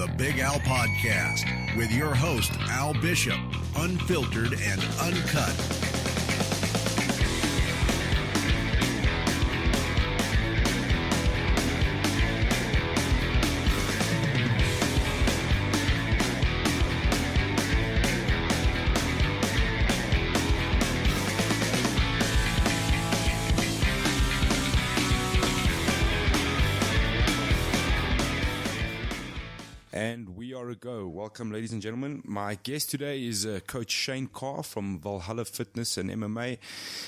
the Big Al Podcast with your host, Al Bishop, unfiltered and uncut. And we are a go. Welcome, ladies and gentlemen. My guest today is Coach Shane Carr from Valhalla Fitness and MMA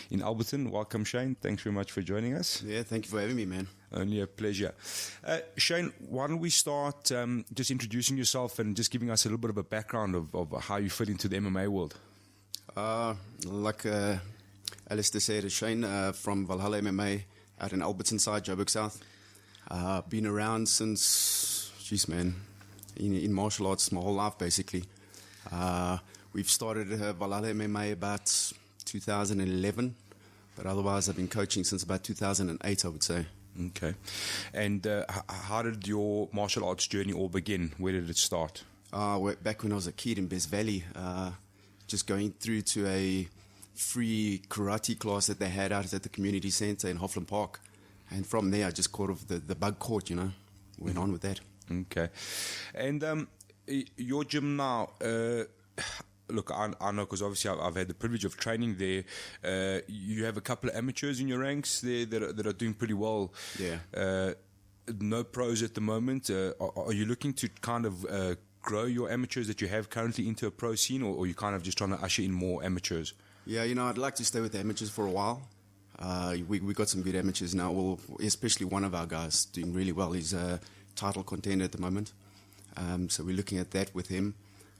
in Alberton. Welcome, Shane. Thanks very much for joining us. Yeah, thank you for having me, man. Only a pleasure. Shane, why don't we start just introducing yourself and just giving us a little bit of a background of how you fit into the MMA world? Like Alistair said, it's Shane from Valhalla MMA out in Alberton side, Joburg South. Been around since, jeez, man, in martial arts my whole life, basically. We've started Valhalla MMA about 2011, but otherwise I've been coaching since about 2008, I would say. Okay. And how did your martial arts journey all begin? Where did it start? Back when I was a kid in Best Valley, just going through to a free karate class that they had out at the community center in Hoffland Park. And from there, I just caught off the bug caught, went on with that. Okay. And your gym now, look, I know because obviously I've had the privilege of training there. You have a couple of amateurs in your ranks there that are doing pretty well. Yeah. No pros at the moment. Are you looking to kind of grow your amateurs that you have currently into a pro scene, or are you kind of just trying to usher in more amateurs? Yeah, I'd like to stay with the amateurs for a while. We got some good amateurs now. Well, especially one of our guys doing really well. He's a title contender at the moment. So we're looking at that with him.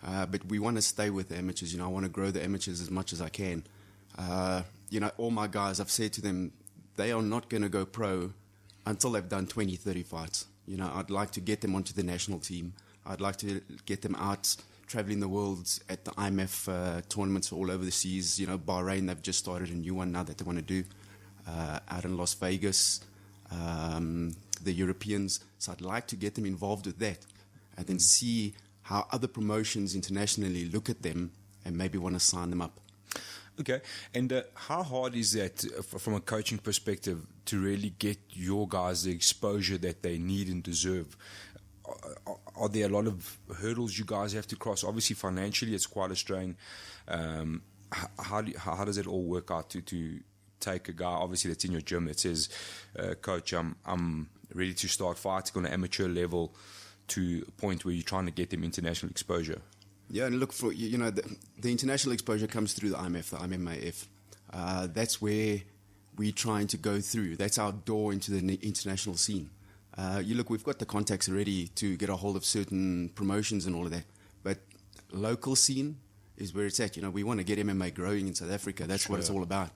But we want to stay with the amateurs. I want to grow the amateurs as much as I can. All my guys, I've said to them, they are not going to go pro until they've done 20, 30 fights. I'd like to get them onto the national team. I'd like to get them out traveling the world at the IMF tournaments all over the seas. Bahrain, they've just started a new one now that they want to do. Out in Las Vegas, the Europeans. So I'd like to get them involved with that and then see how other promotions internationally look at them and maybe want to sign them up. Okay. And how hard is that from a coaching perspective to really get your guys the exposure that they need and deserve? Are there a lot of hurdles you guys have to cross? Obviously, financially, it's quite a strain. How does it all work out to take a guy, obviously, that's in your gym that says, Coach, I'm ready to start fighting on an amateur level, to a point where you're trying to get them international exposure? Yeah, and look, for the international exposure comes through the IMF, the IMMAF. That's where we're trying to go through. That's our door into the international scene. We've got the contacts already to get a hold of certain promotions and all of that. But local scene is where it's at. We want to get MMA growing in South Africa. That's sure. What it's all about.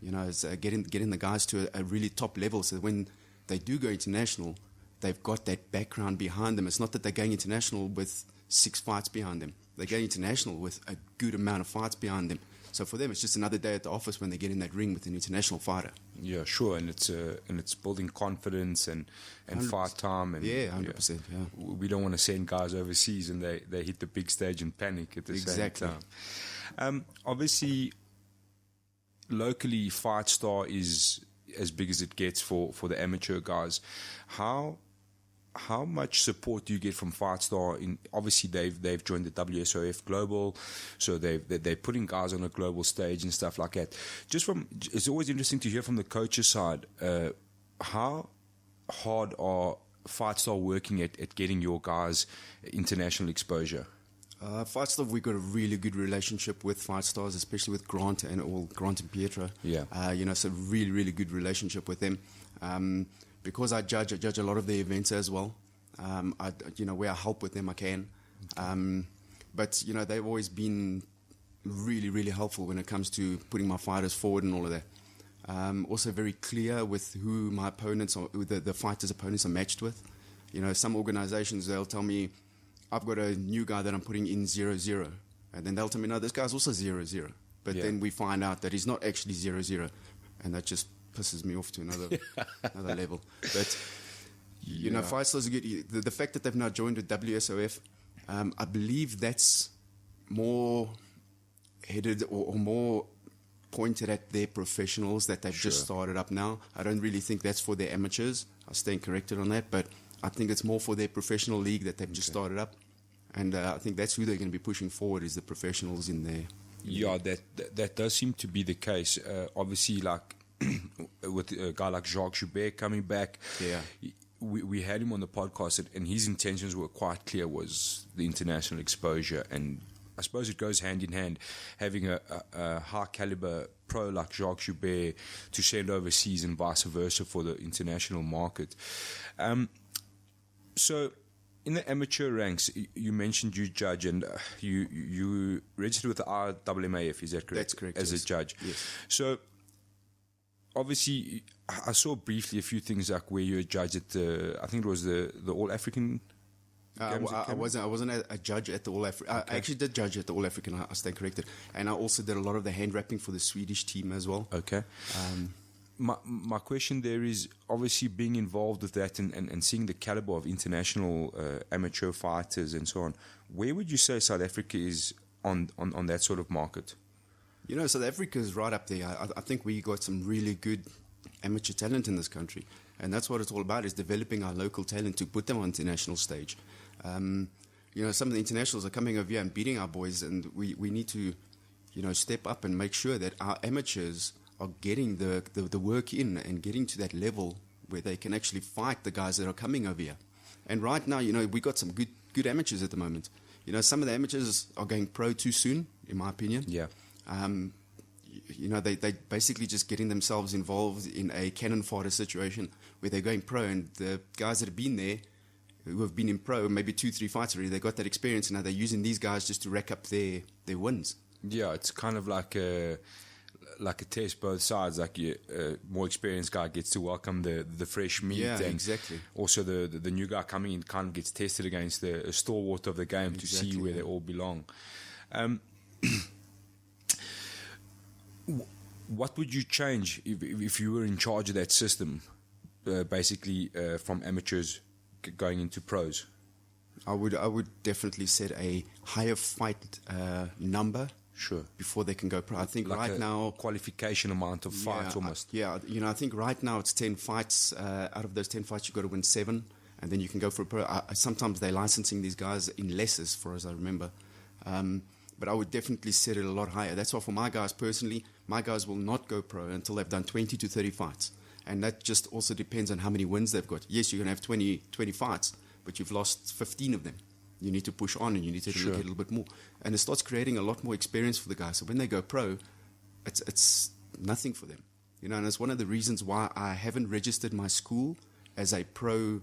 It's getting the guys to a really top level, so that when they do go international, they've got that background behind them. It's not that they're going international with 6 fights behind them. They're going international with a good amount of fights behind them. So for them, it's just another day at the office when they get in that ring with an international fighter. Yeah, sure, and it's building confidence and fight time. And, 100%. Yeah. We don't want to send guys overseas and they hit the big stage and panic at the same time. Obviously, locally, Fight Star is as big as it gets for the amateur guys. How much support do you get from Fight Star? Obviously, they've joined the WSOF Global, so they're putting guys on a global stage and stuff like that. It's always interesting to hear from the coach's side. How hard are Fight Star working at getting your guys international exposure? Fight Star, we've got a really good relationship with Fight Stars, especially with Grant and Pietra. Yeah. So really, really good relationship with them. Because I judge a lot of the events as well. Where I help with them, I can. But they've always been really, really helpful when it comes to putting my fighters forward and all of that. Also very clear with who my opponents are, who the fighters' opponents are matched with. Some organizations, they'll tell me, I've got a new guy that I'm putting in 0-0. And then they'll tell me, no, this guy's also 0-0. But then we find out that he's not actually 0-0. And that just pisses me off to another level. But You know, fight styles are good. The fact that they've now joined with WSOF, I believe that's more headed or more pointed at their professionals that they've just started up now. I don't really think that's for their amateurs. I stand corrected on that, but I think it's more for their professional league that they've just started up. And I think that's who they're going to be pushing forward, is the professionals in there. Yeah, that does seem to be the case. Obviously, like with a guy like Jacques Joubert coming back, we had him on the podcast, and his intentions were quite clear, was the international exposure. And I suppose it goes hand in hand, having a high caliber pro like Jacques Joubert to send overseas and vice versa for the international market. So in the amateur ranks, you mentioned you judge, and you registered with the RWMAF, is that correct? That's correct. As a judge. Yes. So obviously, I saw briefly a few things like where you're a judge at I think it was the All African. I wasn't a judge at the All African. I actually did judge at the All African. I stand corrected, and I also did a lot of the hand wrapping for the Swedish team as well. Okay. My question there is, obviously being involved with that and seeing the caliber of international amateur fighters and so on, where would you say South Africa is on that sort of market? You know, South Africa is right up there. I think we got some really good amateur talent in this country, and that's what it's all about, is developing our local talent to put them on the international stage. You know, some of the internationals are coming over here and beating our boys, and we need to, you know, step up and make sure that our amateurs are getting the work in and getting to that level where they can actually fight the guys that are coming over here. And right now, you know, we got some good amateurs at the moment. You know, some of the amateurs are going pro too soon, in my opinion. Yeah. You know, they basically just getting themselves involved in a cannon fodder situation where they're going pro, and the guys that have been there, who have been in pro maybe 2-3 fights already, they got that experience, and now they're using these guys just to rack up their wins. Yeah, it's kind of like a test both sides. Like more experienced guy gets to welcome the fresh meat. Yeah, and exactly. Also the new guy coming in kind of gets tested against the stalwart of the game to see where they all belong. What would you change if you were in charge of that system, basically from amateurs going into pros? I would definitely set a higher fight number. Sure. Before they can go pro. I think like right now, qualification amount of fights almost. You know, I think right now it's 10 fights. Out of those 10 fights, you've got to win 7, and then you can go for a pro. Sometimes they're licensing these guys in less, as far as I remember. But I would definitely set it a lot higher. That's why for my guys personally, my guys will not go pro until they've done 20 to 30 fights. And that just also depends on how many wins they've got. Yes, you're going to have 20 fights, but you've lost 15 of them. You need to push on, and you need to get a little bit more. And it starts creating a lot more experience for the guys. So when they go pro, it's nothing for them. You know, and it's one of the reasons why I haven't registered my school as a pro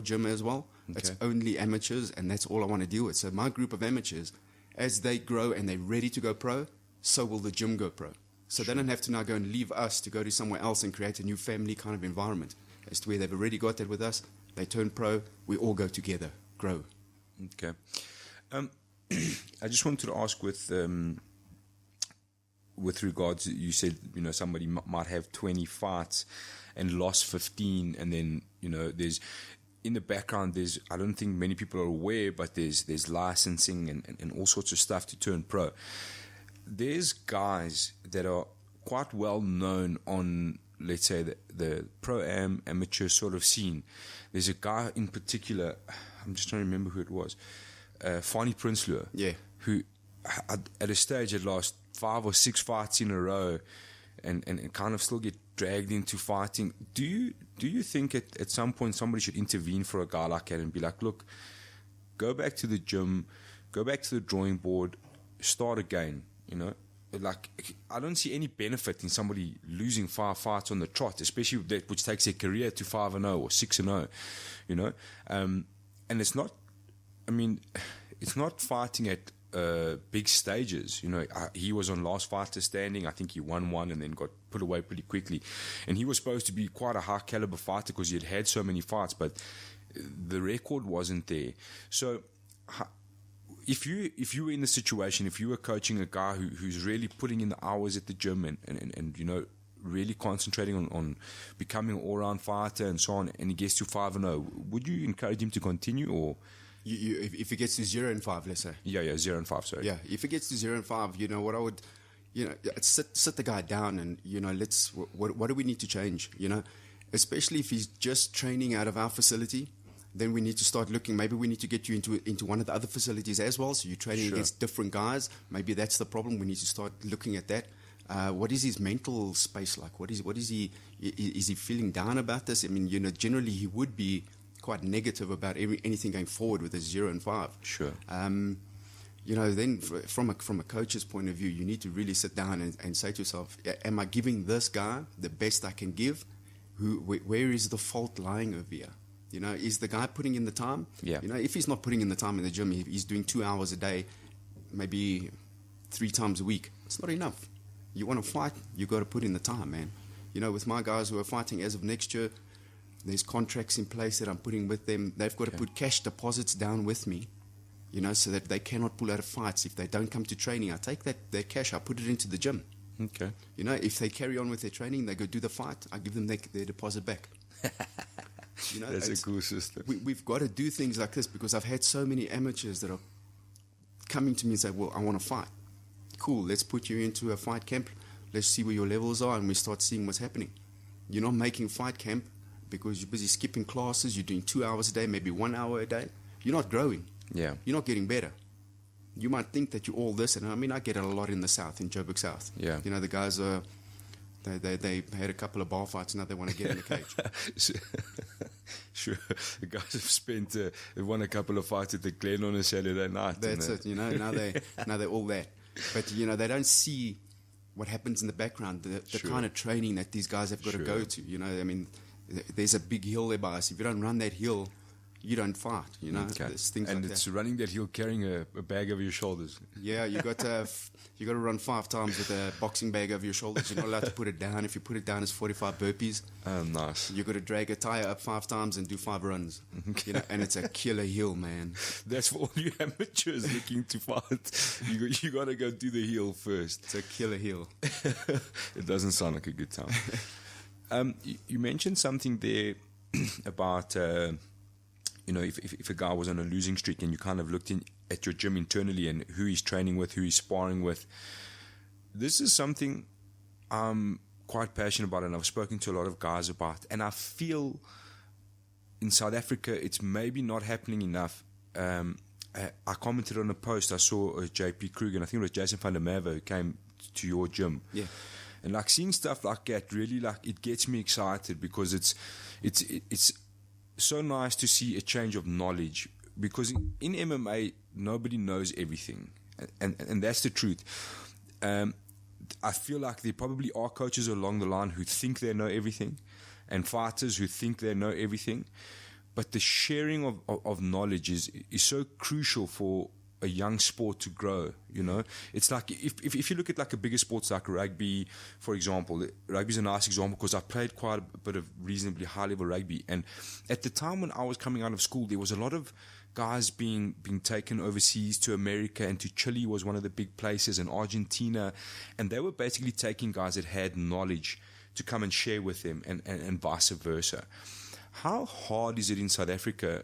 gym as well. Okay. It's only amateurs, and that's all I want to deal with. So my group of amateurs, as they grow and they're ready to go pro, so will the gym go pro. So they don't have to now go and leave us to go to somewhere else and create a new family kind of environment. As to where they've already got that with us, they turn pro, we all go together, grow. Okay. I just wanted to ask with regards, you said, you know, somebody might have 20 fights and lost 15, and then, you know, there's in the background, I don't think many people are aware, but there's licensing and all sorts of stuff to turn pro. There's guys that are quite well known on, let's say, the pro-am amateur sort of scene. There's a guy in particular, I'm just trying to remember who it was, Fani Prinsloo, who at a stage had lost 5 or 6 fights in a row and kind of still get dragged into fighting. Do you think at some point somebody should intervene for a guy like that and be like, look, go back to the gym, go back to the drawing board, start again, you know? Like, I don't see any benefit in somebody losing 5 fights on the trot, especially that which takes their career to 5-0 or 6-0, you know? And it's not, I mean, it's not fighting at big stages. You know, he was on Last Fighter Standing. I think he won one and then got put away pretty quickly. And he was supposed to be quite a high caliber fighter because he had so many fights, but the record wasn't there. So if you were in the situation, if you were coaching a guy who's really putting in the hours at the gym and you know, really concentrating on becoming an all-round fighter and so on, and he gets to 5-0, would you encourage him to continue, or? If he gets to 0-5, let's say. Yeah, 0-5, sorry. Yeah, if he gets to 0-5, you know, what I would, you know, sit the guy down and, you know, what do we need to change, you know? Especially if he's just training out of our facility, then we need to start looking. Maybe we need to get you into one of the other facilities as well, so you're training against different guys. Maybe that's the problem. We need to start looking at that. What is his mental space like? What is he feeling down about this? I mean, you know, generally he would be quite negative about anything going forward with a 0-5. Sure. You know, then from a coach's point of view, you need to really sit down and say to yourself, am I giving this guy the best I can give? Where is the fault lying over here? You know, is the guy putting in the time? Yeah. You know, if he's not putting in the time in the gym, he's doing 2 hours a day, maybe 3 times a week, it's not enough. You want to fight, you got to put in the time, man. You know, with my guys who are fighting as of next year, there's contracts in place that I'm putting with them. They've got to put cash deposits down with me, you know, so that they cannot pull out of fights. If they don't come to training, I take their cash, I put it into the gym. Okay. You know, if they carry on with their training, they go do the fight, I give them their deposit back. You know, that's a cool system. We've got to do things like this, because I've had so many amateurs that are coming to me and say, well, I want to fight. Cool, let's put you into a fight camp. Let's see where your levels are, and we start seeing what's happening. You're not making fight camp because you're busy skipping classes. You're doing 2 hours a day, maybe 1 hour a day. You're not growing. Yeah. You're not getting better. You might think that you're all this, and I mean, I get it a lot in the South, in Joburg South. Yeah. You know, the guys are, they had a couple of bar fights, now they want to get in the cage. Sure. The guys have spent, won a couple of fights at the Glen on a Saturday night. That's it, you know, now they're all that. But, you know, they don't see what happens in the background, the kind of training that these guys have got to go to. You know, I mean, there's a big hill there by us. If you don't run that hill, you don't fight, you know. Okay. There's things and like it's that. running that hill carrying a bag over your shoulders. Yeah, you got to run 5 times with a boxing bag over your shoulders. You're not allowed to put it down. If you put it down, it's 45 burpees. Oh, nice. You got to drag a tire up 5 times and do 5 runs. You know, and it's a killer hill, man. That's for all you amateurs looking to fight. You got to go do the hill first. It's a killer hill. It doesn't sound like a good time. You mentioned something there about, you know, if a guy was on a losing streak and you kind of looked at your gym internally and who he's training with, who he's sparring with. This is something I'm quite passionate about, and I've spoken to a lot of guys about. And I feel in South Africa, it's maybe not happening enough. I commented on a post I saw JP Kruger, and I think it was Jason van der Merwe who came to your gym. Yeah. And like seeing stuff like that, really, like, it gets me excited, because it's so nice to see a change of knowledge, because in MMA nobody knows everything, and that's the truth. I feel like there probably are coaches along the line who think they know everything, and fighters who think they know everything, but the sharing of knowledge is so crucial for a young sport to grow. You know, it's like if you look at like a bigger sports like rugby, for example. Rugby is a nice example, because I played quite a bit of reasonably high level rugby, and at the time when I was coming out of school, there was a lot of guys being taken overseas to America, and to Chile was one of the big places, and Argentina, and they were basically taking guys that had knowledge to come and share with them, and vice versa. How hard is it in South Africa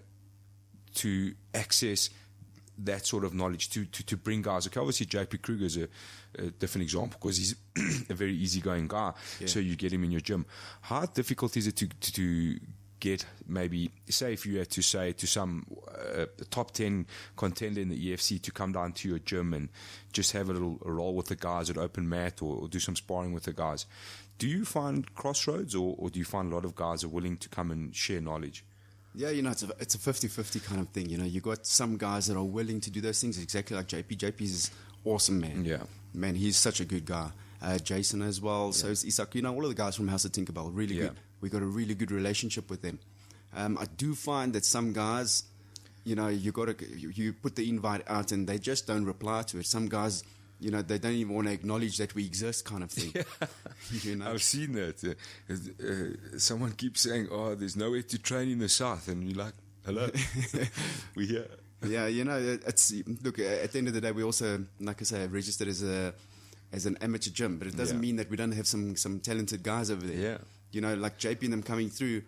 to access that sort of knowledge, to bring guys? Okay, obviously JP Kruger is a different example, because he's a very easygoing guy, so you get him in your gym. How difficult is it to get, maybe, say if you had to say to some top 10 contender in the EFC to come down to your gym and just have a little roll with the guys at open mat, or do some sparring with the guys? Do you find crossroads, or do you find a lot of guys are willing to come and share knowledge? Yeah, you know, it's a 50-50 kind of thing. You know, you got some guys that are willing to do those things, exactly like JP. JP is awesome, man. Yeah. Man, he's such a good guy. Jason as well. Yeah. So it's like, you know, all of the guys from House of Tinkerbell, really good. We got a really good relationship with them. I do find that some guys, you know, you put the invite out and they just don't reply to it. Some guys, you know, they don't even want to acknowledge that we exist, kind of thing. You know? I've seen that. Someone keeps saying, "Oh, there's nowhere to train in the South," and you're like, "Hello, we're here." Yeah, you know, look, at the end of the day, we also, like I say, registered as a as an amateur gym, but it doesn't mean that we don't have some talented guys over there. Yeah. You know, like JP and them coming through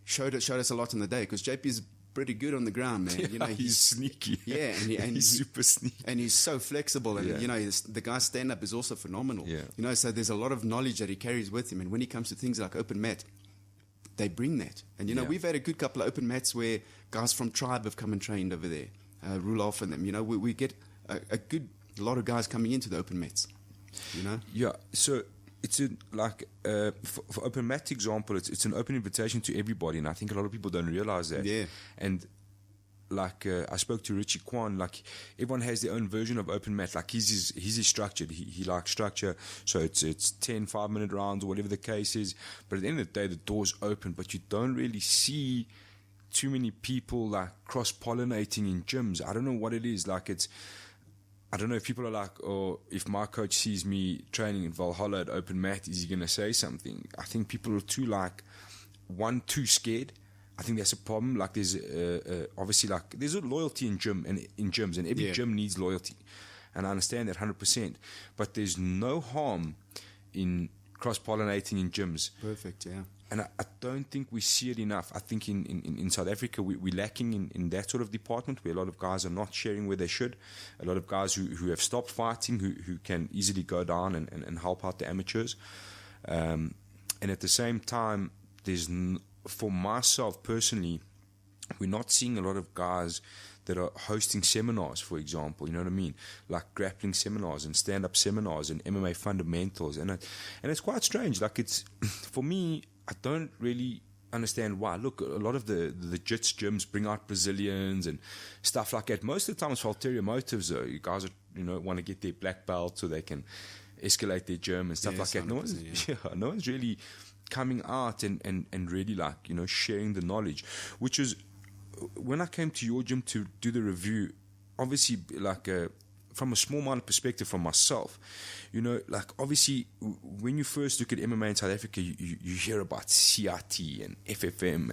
showed us a lot in the day, because JP is pretty good on the ground, man. You know, he's sneaky. Yeah, and he's super sneaky. And he's so flexible. And, you know, the guy's stand-up is also phenomenal. Yeah. You know, so there's a lot of knowledge that he carries with him. And when he comes to things like open mat, they bring that. And, you know, we've had a good couple of open mats where guys from Tribe have come and trained over there. Rulolf and them. You know, we get a lot of guys coming into the open mats, you know? Yeah, so it's for open mat example, it's an open invitation to everybody, and I think a lot of people don't realize that. Yeah. And like I spoke to Richie Kwan, like everyone has their own version of open mat. Like he's structured. He likes structure, so it's 10 5-minute rounds or whatever the case is. But at the end of the day, the door's open, but you don't really see too many people like cross-pollinating in gyms. I don't know what it is. Like I don't know if people are like, oh, if my coach sees me training in Valhalla at open mat, is he going to say something? I think people are too scared. I think that's a problem. Like there's obviously like there's a loyalty in gyms, and every gym needs loyalty, and I understand that 100%. But there's no harm in cross-pollinating in gyms. Perfect, yeah. And I don't think we see it enough. I think in South Africa, we're lacking in that sort of department, where a lot of guys are not sharing where they should. A lot of guys who have stopped fighting, who can easily go down and help out the amateurs. And at the same time, for myself personally, we're not seeing a lot of guys that are hosting seminars, for example, you know what I mean? Like grappling seminars and stand-up seminars and MMA fundamentals. And it's quite strange. Like it's, for me, I don't really understand why. Look, a lot of the jits gyms bring out Brazilians and stuff like that. Most of the time it's for ulterior motives, though. You guys want to get their black belt so they can escalate their gym and stuff like that. No one's really coming out and really like, sharing the knowledge, which is, when I came to your gym to do the review, obviously like from a small-minded perspective from myself, like obviously when you first look at MMA in South Africa, you hear about CRT and FFM,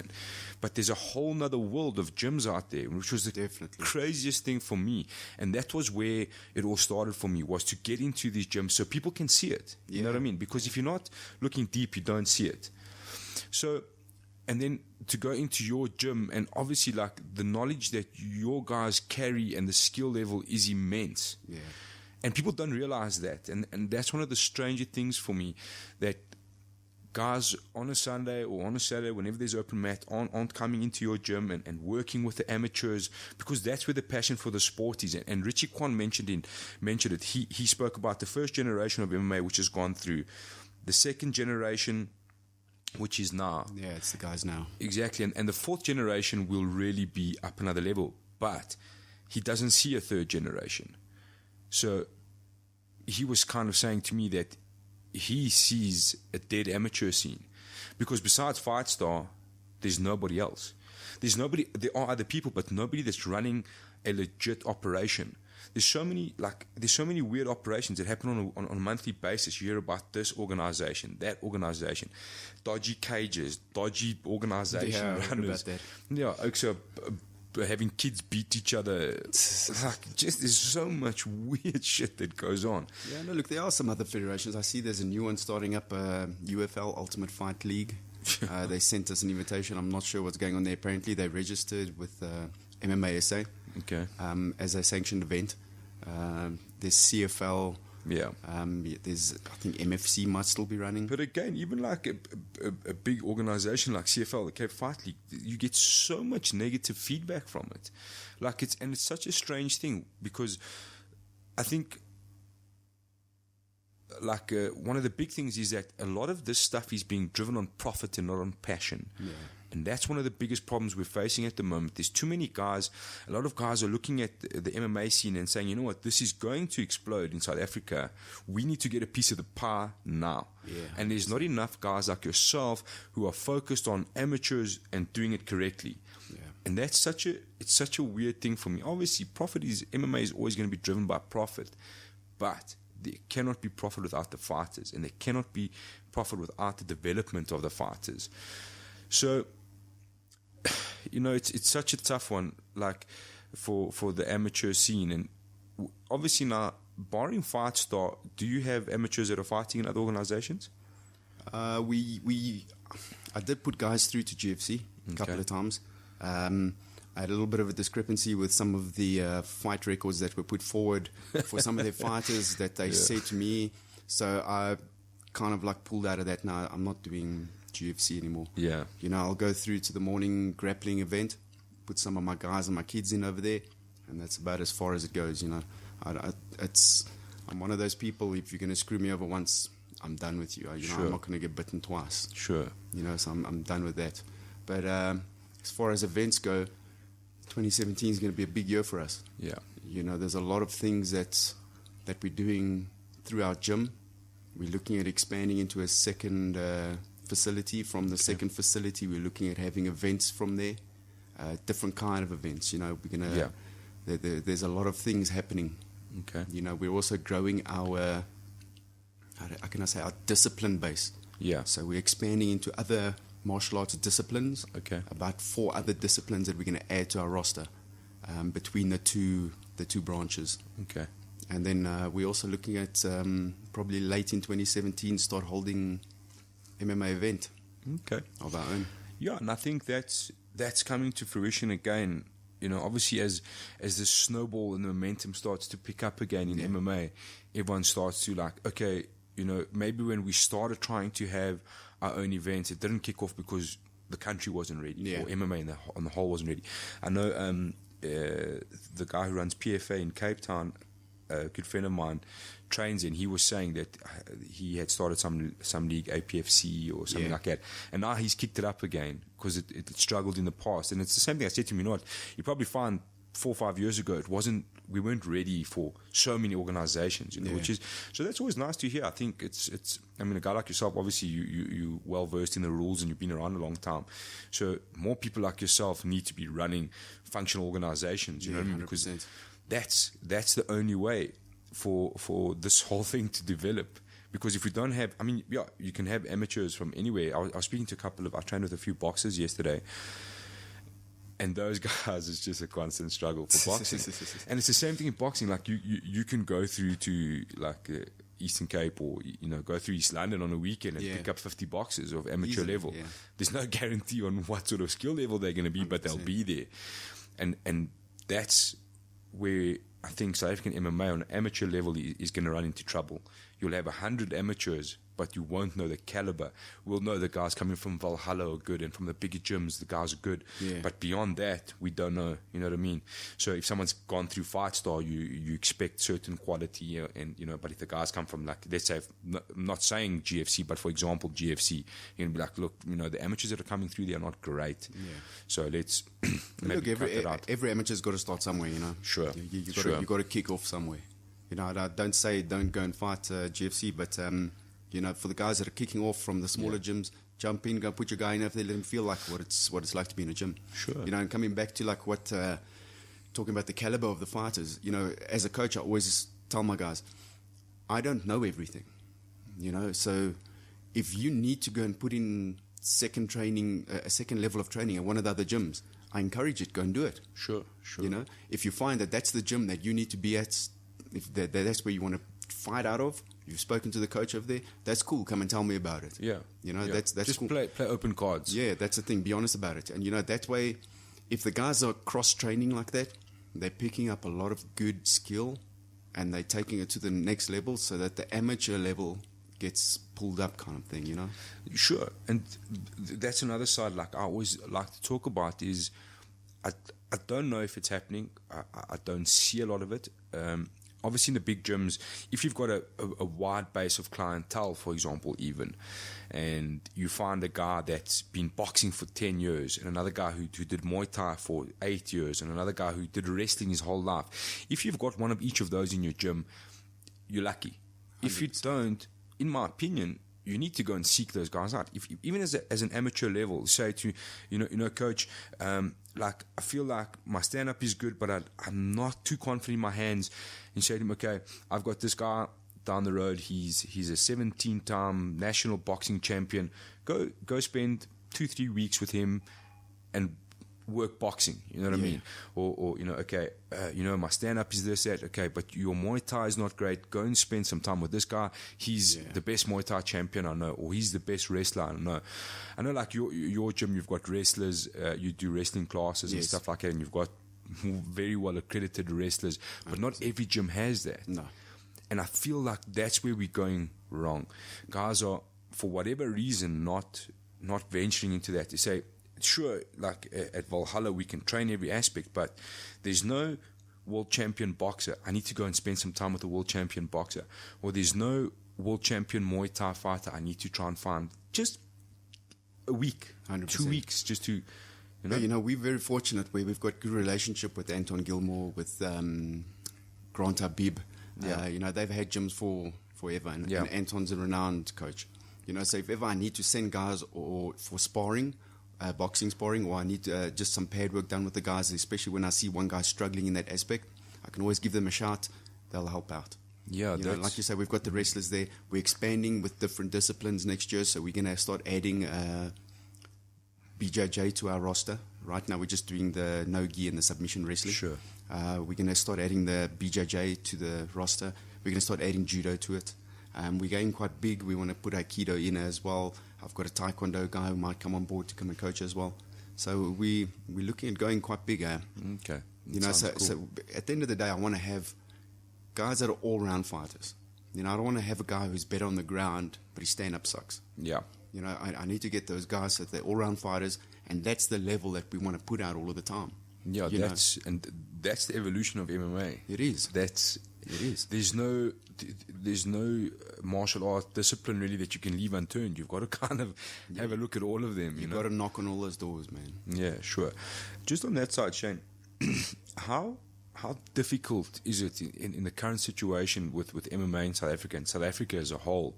but there's a whole nother world of gyms out there, which was the craziest thing for me. And that was where it all started for me, was to get into these gyms so people can see it. You know what I mean? Because if you're not looking deep, you don't see it. So, and then to go into your gym, and obviously like the knowledge that your guys carry and the skill level is immense. Yeah. And people don't realize that. And that's one of the stranger things for me, that guys on a Sunday or on a Saturday, whenever there's open mat, aren't coming into your gym and working with the amateurs, because that's where the passion for the sport is. And Richie Kwan mentioned it. He spoke about the first generation of MMA, which has gone through, the second generation, which is now. Yeah, it's the guys now. Exactly. And the fourth generation will really be up another level. But he doesn't see a third generation. So he was kind of saying to me that he sees a dead amateur scene. Because besides Fight Star, there's nobody else. There are other people, but nobody that's running a legit operation. There's so many weird operations that happen on a monthly basis. You hear about this organization, that organization, dodgy cages, dodgy organization runners. Yeah, also having kids beat each other. There's so much weird shit that goes on. Yeah, no, look, there are some other federations. I see there's a new one starting up, UFL, Ultimate Fight League. They sent us an invitation. I'm not sure what's going on there. Apparently, they registered with MMA SA as a sanctioned event. There's CFL. Yeah. There's, I think MFC might still be running. But again, even like a big organization like CFL, the Cape Fight League, you get so much negative feedback from it. It's such a strange thing, because I think one of the big things is that a lot of this stuff is being driven on profit and not on passion. Yeah. And that's one of the biggest problems we're facing at the moment. There's too many guys. A lot of guys are looking at the MMA scene and saying, you know what, this is going to explode in South Africa. We need to get a piece of the pie now. Yeah. And there's not enough guys like yourself who are focused on amateurs and doing it correctly. Yeah. And it's such a weird thing for me. Obviously, MMA is always going to be driven by profit. But there cannot be profit without the fighters. And there cannot be profit without the development of the fighters. So, it's such a tough one, like for the amateur scene. And obviously now barring Fight Star, do you have amateurs that are fighting in other organizations? I did put guys through to GFC a couple of times. I had a little bit of a discrepancy with some of the fight records that were put forward for some of their fighters that they said to me. So I kind of like pulled out of that now. I'm not doing GFC anymore. Yeah. You know, I'll go through to the morning grappling event, put some of my guys and my kids in over there, and that's about as far as it goes, you know. I'm one of those people, if you're going to screw me over once, I'm done with you. You know, I'm not going to get bitten twice. Sure. You know, so I'm done with that. But as far as events go, 2017 is going to be a big year for us. Yeah. You know, there's a lot of things that we're doing through our gym. We're looking at expanding into a second facility. From the second facility, we're looking at having events from there, different kind of events. You know, we're gonna. There's a lot of things happening. Okay. You know, we're also growing our. How can I say, our discipline base? Yeah. So we're expanding into other martial arts disciplines. Okay. About 4 other disciplines that we're going to add to our roster between the two branches. Okay. And then we're also looking at probably late in 2017 start holding MMA event. Okay. Of our own. Yeah, and I think that's coming to fruition again. You know, obviously as the snowball and the momentum starts to pick up again in MMA, everyone starts to like, okay, you know, maybe when we started trying to have our own events, it didn't kick off because the country wasn't ready, or MMA on the whole wasn't ready. I know the guy who runs PFA in Cape Town, a good friend of mine, trains in. He was saying that he had started some league, APFC or something like that, and now he's kicked it up again because it struggled in the past. And it's the same thing I said to him. You know what? You probably find 4 or 5 years ago we weren't ready for so many organizations, you know, which is, so that's always nice to hear. I think it's I mean, a guy like yourself, obviously you well versed in the rules and you've been around a long time, so more people like yourself need to be running functional organizations, you know what I mean? 100%. Because that's the only way for this whole thing to develop. Because if we don't have, I mean, you can have amateurs from anywhere. I was speaking to I trained with a few boxers yesterday, and those guys, it's just a constant struggle for boxing. And it's the same thing in boxing. Like you can go through to like Eastern Cape or, you know, go through East London on a weekend and pick up 50 boxers of amateur level. Yeah. There's no guarantee on what sort of skill level they're going to be, 100%. But they'll be there. And that's where I think South African MMA on an amateur level is going to run into trouble. You'll have 100 amateurs, but you won't know the caliber. We'll know the guys coming from Valhalla are good, and from the bigger gyms, the guys are good. Yeah. But beyond that, we don't know. You know what I mean? So if someone's gone through Fight Star, you expect certain quality, and you know. But if the guys come from, like, let's say, I'm not saying GFC, but for example GFC, you're gonna be like, look, you know, the amateurs that are coming through, they are not great. Yeah. So let's maybe cut that out. Every amateur's got to start somewhere, you know. Sure. You got to kick off somewhere. You know, I don't say don't go and fight GFC, but you know, for the guys that are kicking off from the smaller gyms, jump in, go put your guy in there, let him feel like what it's like to be in a gym. Sure. You know, and coming back to like what talking about the caliber of the fighters. You know, as a coach, I always tell my guys, I don't know everything. You know, so if you need to go and put in second training, a second level of training at one of the other gyms, I encourage it. Go and do it. Sure. You know, if you find that that's the gym that you need to be at, if that's where you want to fight out of, you've spoken to the coach over there, that's cool. Come and tell me about it. Yeah. You know, that's just cool. Play open cards. Yeah, that's the thing. Be honest about it. And, you know, that way, if the guys are cross-training like that, they're picking up a lot of good skill and they're taking it to the next level so that the amateur level gets pulled up, kind of thing, you know? Sure. And that's another side, like I always like to talk about, is I don't know if it's happening. I don't see a lot of it. Obviously, in the big gyms, if you've got a wide base of clientele, for example, even, and you find a guy that's been boxing for 10 years, and another guy who did Muay Thai for 8 years, and another guy who did wrestling his whole life, if you've got one of each of those in your gym, you're lucky. 100%. If you don't, in my opinion, you need to go and seek those guys out. Even as an amateur level, say to, you know, coach, like, I feel like my stand-up is good, but I'm not too confident in my hands. And say to him, okay, I've got this guy down the road. He's a 17-time national boxing champion. Go spend 2-3 weeks with him and work boxing, you know what I mean? Or okay, my stand-up is this, that, okay, but your Muay Thai is not great. Go and spend some time with this guy. He's the best Muay Thai champion I know, or he's the best wrestler I know. I know, like your gym, you've got wrestlers, you do wrestling classes and stuff like that, and you've got very well accredited wrestlers, but not every gym has that. No. And I feel like that's where we're going wrong. Guys are, for whatever reason, not venturing into that. They say, sure, like at Valhalla, we can train every aspect, but there's no world champion boxer. I need to go and spend some time with a world champion boxer. Or there's no world champion Muay Thai fighter. I need to try and find just a week, 100%. 2 weeks, just to, we're very fortunate where we've got good relationship with Anton Gilmore, with Grant Habib. They've had gyms for forever, and Anton's a renowned coach. So if ever I need to send guys or for sparring, boxing sparring, or I need just some pad work done with the guys, especially when I see one guy struggling in that aspect, I can always give them a shout. They'll help out. Yeah, like you say, we've got the wrestlers there. We're expanding with different disciplines next year, so we're going to start adding BJJ to our roster. Right now, we're just doing the no-gi and the submission wrestling. Sure. We're going to start adding the BJJ to the roster. We're going to start adding judo to it. We're going quite big. We want to put Aikido in as well. I've got a Taekwondo guy who might come on board to come and coach as well. So we're looking at going quite big. Okay. So at the end of the day, I want to have guys that are all-round fighters. I don't want to have a guy who's better on the ground, but his stand-up sucks. Yeah. I need to get those guys so that they're all-round fighters, and that's the level that we want to put out all of the time. Yeah, that's the evolution of MMA. It is. It is. There's no martial art discipline really that you can leave unturned. You've got to kind of have a look at all of them. You've got to knock on all those doors, man. Yeah, sure. Just on that side, Shane, how difficult is it in the current situation with MMA in South Africa and South Africa as a whole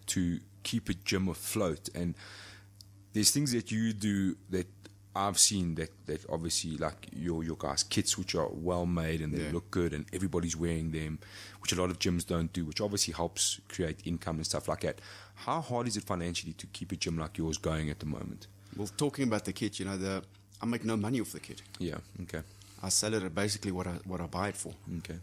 to keep a gym afloat? And there's things that you do that I've seen that obviously, like your guys' kits, which are well made and they look good and everybody's wearing them, which a lot of gyms don't do, which obviously helps create income and stuff like that. How hard is it financially to keep a gym like yours going at the moment? Well, talking about the kit, I make no money off the kit. Yeah, okay. I sell it at basically what I buy it for. Okay.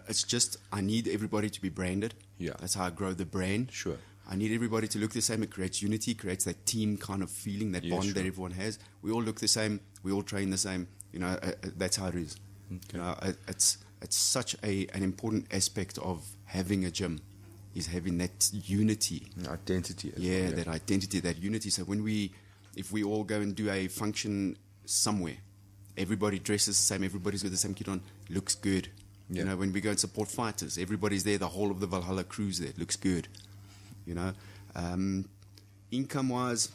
It's just I need everybody to be branded. Yeah. That's how I grow the brand. Sure. I need everybody to look the same. It creates unity, creates that team kind of feeling, that bond that everyone has. We all look the same. We all train the same. That's how it is. Okay. It's such an important aspect of having a gym, is having that unity. Identity. That identity, that unity. So if we all go and do a function somewhere, everybody dresses the same, everybody's got the same kit on, looks good. Yeah. When we go and support fighters, everybody's there, the whole of the Valhalla crew's there, looks good. Income-wise,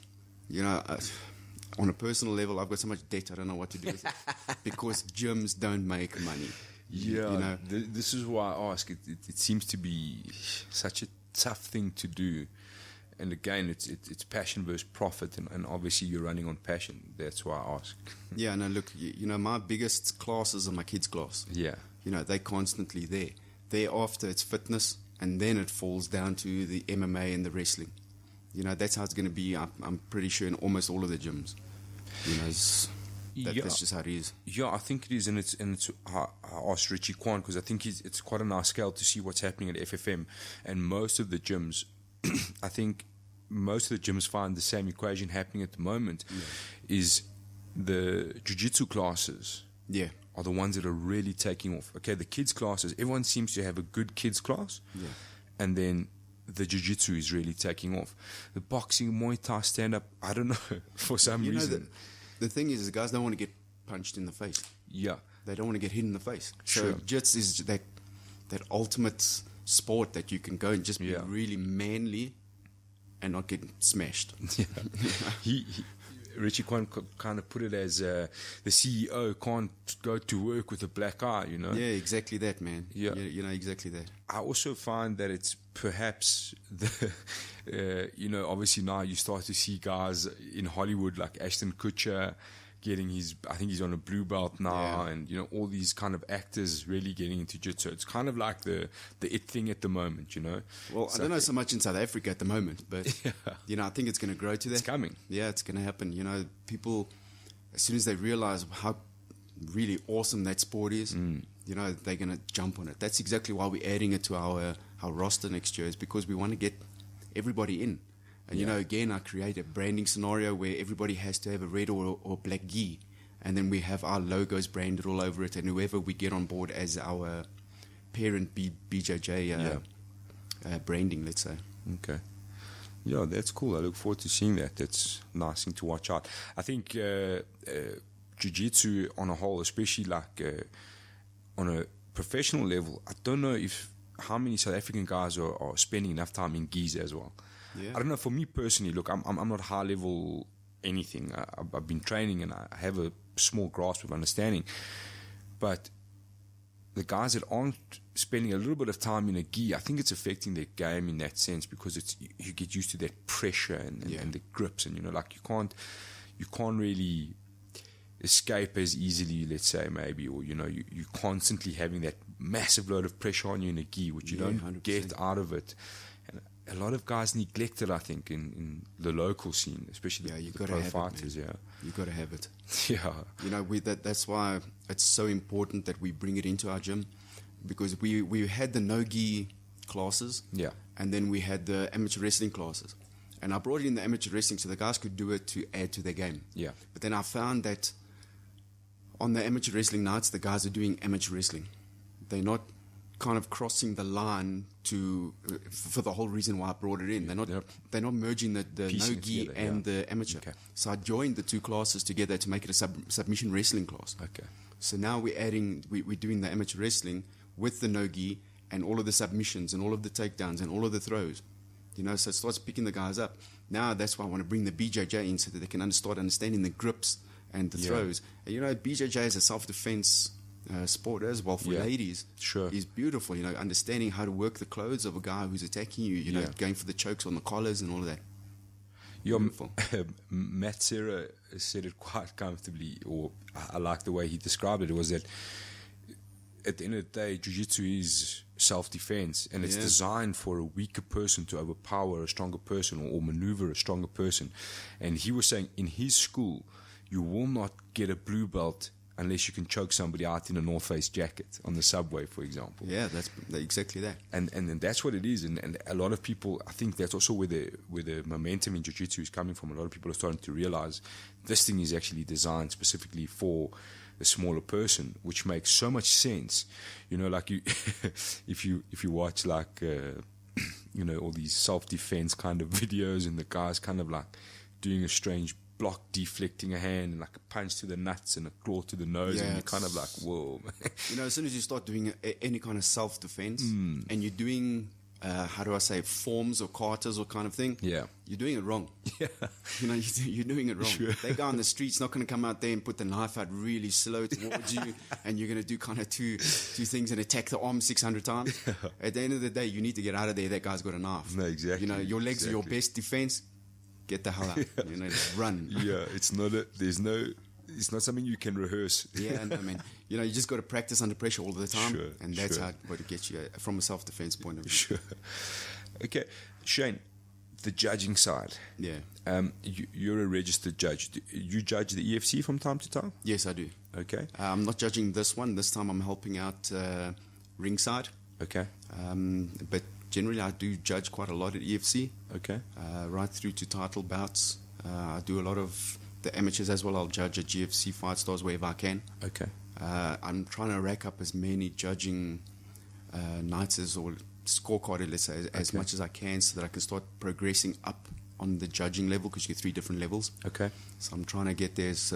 on a personal level, I've got so much debt, I don't know what to do with it. Because gyms don't make money. Yeah, this is why I ask. It seems to be such a tough thing to do. And again, it's passion versus profit, and obviously you're running on passion. That's why I ask. Yeah, no, look, my biggest classes are my kids' class. Yeah. They're constantly there. Thereafter, it's fitness, and then it falls down to the MMA and the wrestling. That's how it's going to be, I'm pretty sure, in almost all of the gyms. That's just how it is. Yeah, I think it is, and it's I asked Richie Kwan because I think it's quite a nice scale to see what's happening at FFM, and most of the gyms, I think most of the gyms find the same equation happening at the moment, is the jiu-jitsu classes are the ones that are really taking off. Okay, the kids classes, everyone seems to have a good kids class, and then the jiu-jitsu is really taking off. The boxing, Muay Thai, stand-up, I don't know, for some reason. The thing is the guys don't want to get punched in the face. Yeah. They don't want to get hit in the face. Sure. So jiu-jitsu is that ultimate sport that you can go and just be really manly and not get smashed. Yeah. Richie Kwan kind of put it as the CEO can't go to work with a black eye, Yeah, exactly that, man. Yeah. Exactly that. I also find that it's perhaps obviously now you start to see guys in Hollywood like Ashton Kutcher getting I think he's on a blue belt now, and all these kind of actors really getting into jiu-jitsu. It's kind of like the it thing at the moment, Well, I don't know so much in South Africa at the moment, but I think it's going to grow to that. It's coming. Yeah, it's going to happen. People, as soon as they realize how really awesome that sport is, you know, they're going to jump on it. That's exactly why we're adding it to our roster next year, is because we want to get everybody in. And, you know, again, I create a branding scenario where everybody has to have a red or black gi. And then we have our logos branded all over it. And whoever we get on board as our parent BJJ branding, let's say. Okay. Yeah, that's cool. I look forward to seeing that. That's a nice thing to watch out. I think jiu-jitsu on a whole, especially like on a professional level, I don't know how many South African guys are spending enough time in gis as well. Yeah. I don't know. For me personally, look, I'm not high level anything. I've been training and I have a small grasp of understanding. But the guys that aren't spending a little bit of time in a gi, I think it's affecting their game in that sense, because you get used to that pressure and the grips, and you know, like you can't really escape as easily, let's say, maybe, or you know, you constantly having that massive load of pressure on you in a gi, which you don't 100%. get out of it. And a lot of guys neglect it, I think, in the local scene, especially the pro fighters. Yeah, you got to have it. Yeah, you know, that's why it's so important that we bring it into our gym, because we had the no gi classes, and then we had the amateur wrestling classes, and I brought in the amateur wrestling so the guys could do it to add to their game. Yeah, but then I found that on the amateur wrestling nights, the guys are doing amateur wrestling. They're not kind of crossing the line for the whole reason why I brought it in. They're not merging the no-gi and the amateur. Okay. So I joined the two classes together to make it a submission wrestling class. Okay. So now we're doing the amateur wrestling with the no-gi and all of the submissions and all of the takedowns and all of the throws. You know, so it starts picking the guys up. Now that's why I want to bring the BJJ in so that they can start understanding the grips and the throws. And, you know, BJJ is a self-defense sport as well for ladies. Sure. Is beautiful, you know, understanding how to work the clothes of a guy who's attacking you, you know, going for the chokes on the collars and all of that. Beautiful. Matt Serra said it quite comfortably, or I like the way he described it. It was that at the end of the day, jiu-jitsu is self-defense, and it's designed for a weaker person to overpower a stronger person or maneuver a stronger person. And he was saying in his school, you will not get a blue belt unless you can choke somebody out in a North Face jacket on the subway, for example. Yeah, that's exactly that. And that's what it is. And a lot of people, I think that's also where the momentum in jiu-jitsu is coming from. A lot of people are starting to realize this thing is actually designed specifically for the smaller person, which makes so much sense. You know, like if you watch like you know, all these self-defense kind of videos, and the guy's kind of like doing a strange block, deflecting a hand, and like a punch to the nuts and a claw to the nose, and you're kind of like, whoa. You know, as soon as you start doing any kind of self-defense, and you're doing, how do I say, forms or katas or kind of thing, you're doing it wrong. Yeah. You know, you're doing it wrong. Sure. That guy on the street's not going to come out there and put the knife out really slow towards you, and you're going to do kind of two things and attack the arm 600 times. At the end of the day, you need to get out of there. That guy's got a knife. No, exactly. You know, your legs are your best defense. Get the hell out. You know, just run. Yeah, it's not something you can rehearse. Yeah, and I mean, you know, you just got to practice under pressure all the time, sure, and that's what it gets you from a self-defense point of view. Sure. Okay, Shane, the judging side. Yeah. You're a registered judge. You judge the EFC from time to time? Yes, I do. Okay. I'm not judging this one. This time I'm helping out ringside. Okay. But generally I do judge quite a lot at EFC. Okay. Right through to title bouts. I do a lot of the amateurs as well. I'll judge at GFC Fight Stars wherever I can. Okay. I'm trying to rack up as many judging nights or scorecard, let's say, as much as I can, so that I can start progressing up on the judging level, because you get 3 different levels. Okay. So I'm trying to get there as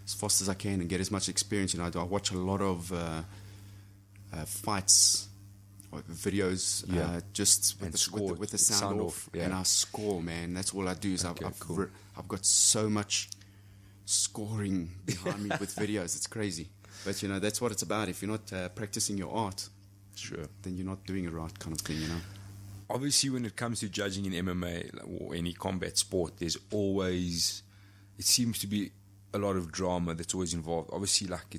fast as I can and get as much experience. You know, I watch a lot of fights or videos, just with the sound off, and I score, man. That's all I do. Is I've got so much scoring behind me with videos. It's crazy. But, you know, that's what it's about. If you're not practicing your art, then you're not doing it right, kind of thing, you know. Obviously, when it comes to judging in MMA or any combat sport, there's always, it seems to be a lot of drama that's always involved. Obviously, like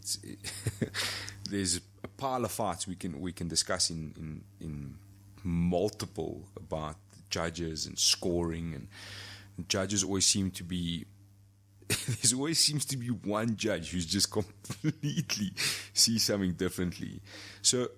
there's a pile of fights we can discuss in multiple about judges and scoring, and judges always seem to be there's always seems to be one judge who's just completely sees something differently. So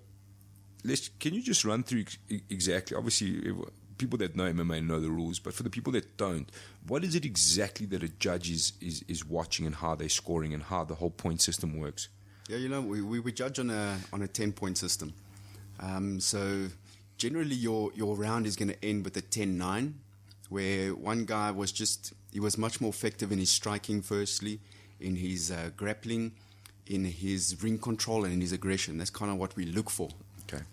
can you just run through exactly, obviously people that know MMA know the rules, but for the people that don't, what is it exactly that a judge is watching and how they're scoring and how the whole point system works? Yeah, we judge on a 10-point system. So generally your round is going to end with a 10-9, where one guy he was much more effective in his striking firstly, in his grappling, in his ring control, and in his aggression. That's kind of what we look for. Okay.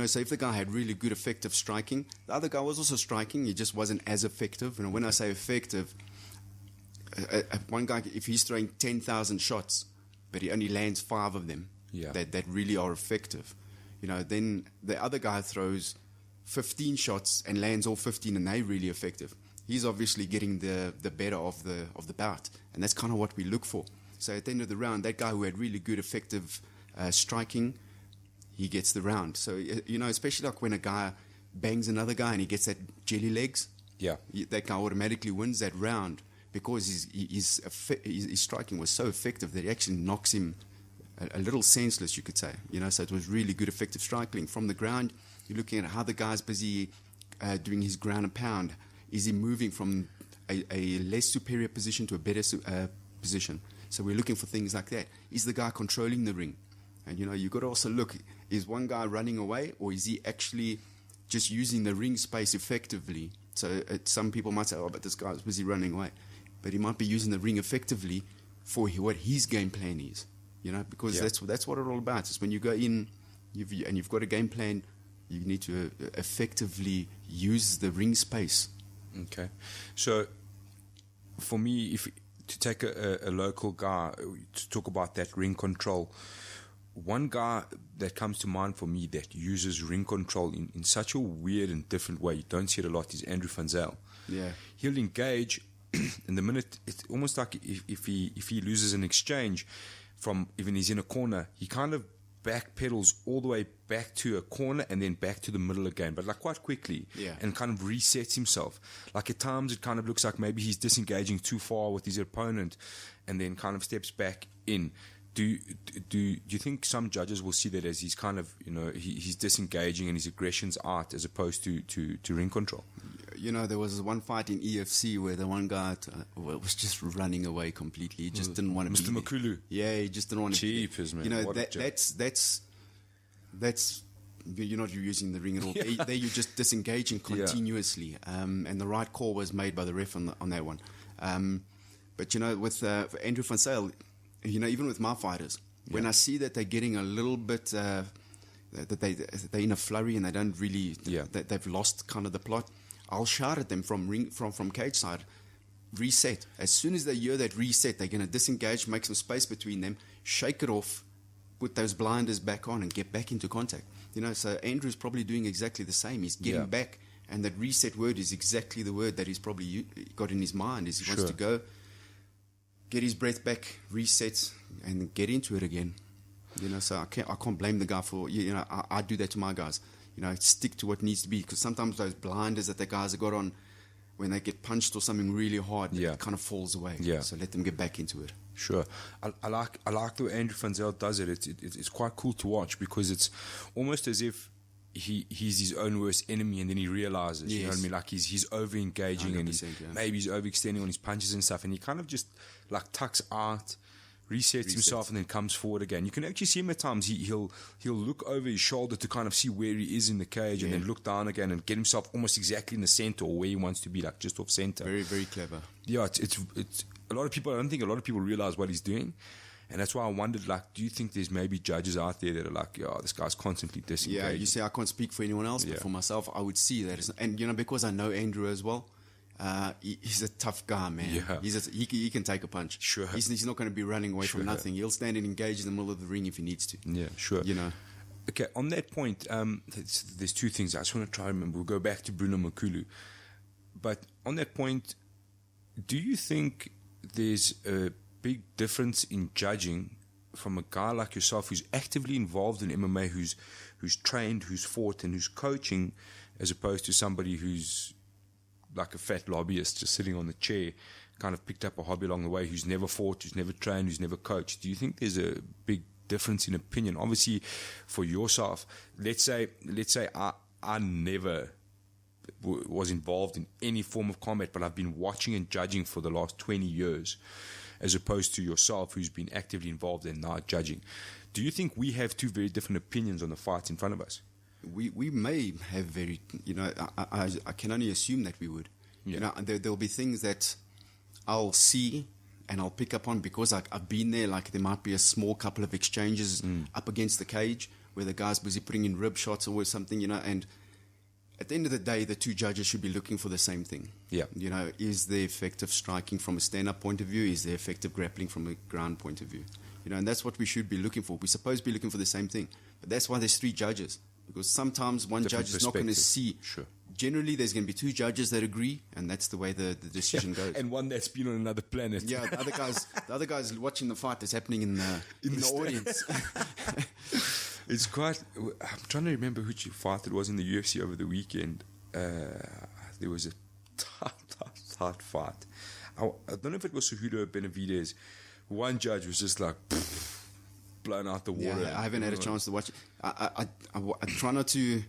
So if the guy had really good effective striking, the other guy was also striking, he just wasn't as effective. And when I say effective, one guy, if he's throwing 10,000 shots, but he only lands 5 of them, that really are effective, then the other guy throws 15 shots and lands all 15, and they're really effective. He's obviously getting the better of the bout, and that's kind of what we look for. So at the end of the round, that guy who had really good effective striking, he gets the round. So, especially like when a guy bangs another guy and he gets that jelly legs, that guy automatically wins that round because his striking was so effective that he actually knocks him a little senseless, you could say. So it was really good effective striking. From the ground, you're looking at how the guy's busy doing his ground and pound. Is he moving from a less superior position to a better position? So we're looking for things like that. Is the guy controlling the ring? And, you've got to also look, is one guy running away, or is he actually just using the ring space effectively? So some people might say, oh, but this guy's busy running away. But he might be using the ring effectively for what his game plan is, because that's what it's all about. It's when you go in and you've got a game plan, you need to effectively use the ring space. Okay. So for me, to take a local guy, to talk about that ring control, one guy that comes to mind for me that uses ring control in such a weird and different way, you don't see it a lot, is Andrew Van Zyl. Yeah. He'll engage, and the minute, it's almost like if he loses an exchange from, even he's in a corner, he kind of backpedals all the way back to a corner and then back to the middle again, but like quite quickly, and kind of resets himself. Like at times it kind of looks like maybe he's disengaging too far with his opponent and then kind of steps back in. Do you think some judges will see that as he's kind of, he's disengaging and his aggression's out as opposed to ring control? There was one fight in EFC where the one guy was just running away completely. He just didn't want to Mr. be Makulu. Yeah, he just didn't want to be Cheapers, man. That's you're not using the ring at all. There you're just disengaging continuously. And the right call was made by the ref on that one. But with Andrew Van Zyl, even with my fighters, when I see that they're getting a little bit, that they're in a flurry and they don't really, that they've lost kind of the plot, I'll shout at them from cage side, reset. As soon as they hear that reset, they're going to disengage, make some space between them, shake it off, put those blinders back on and get back into contact. So Andrew's probably doing exactly the same. He's getting back, and that reset word is exactly the word that he's probably got in his mind, is he wants to go, get his breath back, reset, and get into it again. So I can't blame the guy for, I do that to my guys. Stick to what needs to be, because sometimes those blinders that the guys have got on, when they get punched or something really hard, it kind of falls away. Yeah. So let them get back into it. Sure. I like the way Andrew Van Zyl does it. It's quite cool to watch, because it's almost as if he's his own worst enemy, and then he realizes, you know what I mean? Like he's over engaging, and maybe he's overextending on his punches and stuff, and he kind of just like tucks out, resets himself, and then comes forward again. You can actually see him at times. He'll look over his shoulder to kind of see where he is in the cage, and then look down again and get himself almost exactly in the center, or where he wants to be, like just off center. Very, very clever. Yeah, it's a lot of people. I don't think a lot of people realize what he's doing, and that's why I wondered, like, do you think there's maybe judges out there that are like, this guy's constantly disengaging? Yeah, you see, I can't speak for anyone else, but for myself, I would see that, and because I know Andrew as well. He's a tough guy, man. Yeah. He can take a punch. Sure. He's not going to be running away from nothing. He'll stand and engage in the middle of the ring if he needs to. Yeah, sure. Okay, on that point, there's two things I just want to try to remember. We'll go back to Bruno Makulu. But on that point, do you think there's a big difference in judging from a guy like yourself who's actively involved in MMA, who's trained, who's fought, and who's coaching, as opposed to somebody who's like a fat lobbyist just sitting on the chair, kind of picked up a hobby along the way, who's never fought, who's never trained, who's never coached, do you think there's a big difference in opinion? Obviously, for yourself, let's say I never was involved in any form of combat, but I've been watching and judging for the last 20 years, as opposed to yourself, who's been actively involved and now judging. Do you think we have two very different opinions on the fights in front of us? We may have very, I can only assume that we would. Yeah. There'll be things that I'll see and I'll pick up on because I've been there. Like there might be a small couple of exchanges up against the cage where the guy's busy putting in rib shots or something, and at the end of the day, the two judges should be looking for the same thing. Yeah. Is there effective striking from a stand-up point of view? Is there effective grappling from a ground point of view? And that's what we should be looking for. We're supposed to be looking for the same thing. But that's why there's three judges. Because sometimes one Different judge is not going to see. Sure. Generally, there's going to be two judges that agree, and that's the way the decision goes. And one that's been on another planet. Yeah, the other guy's watching the fight that's happening in the audience. It's quite. I'm trying to remember which fight it was in the UFC over the weekend. There was a tight fight. I don't know if it was Cejudo or Benavidez. One judge was just like blown out the water. Yeah, I haven't had a chance to watch it. I try not to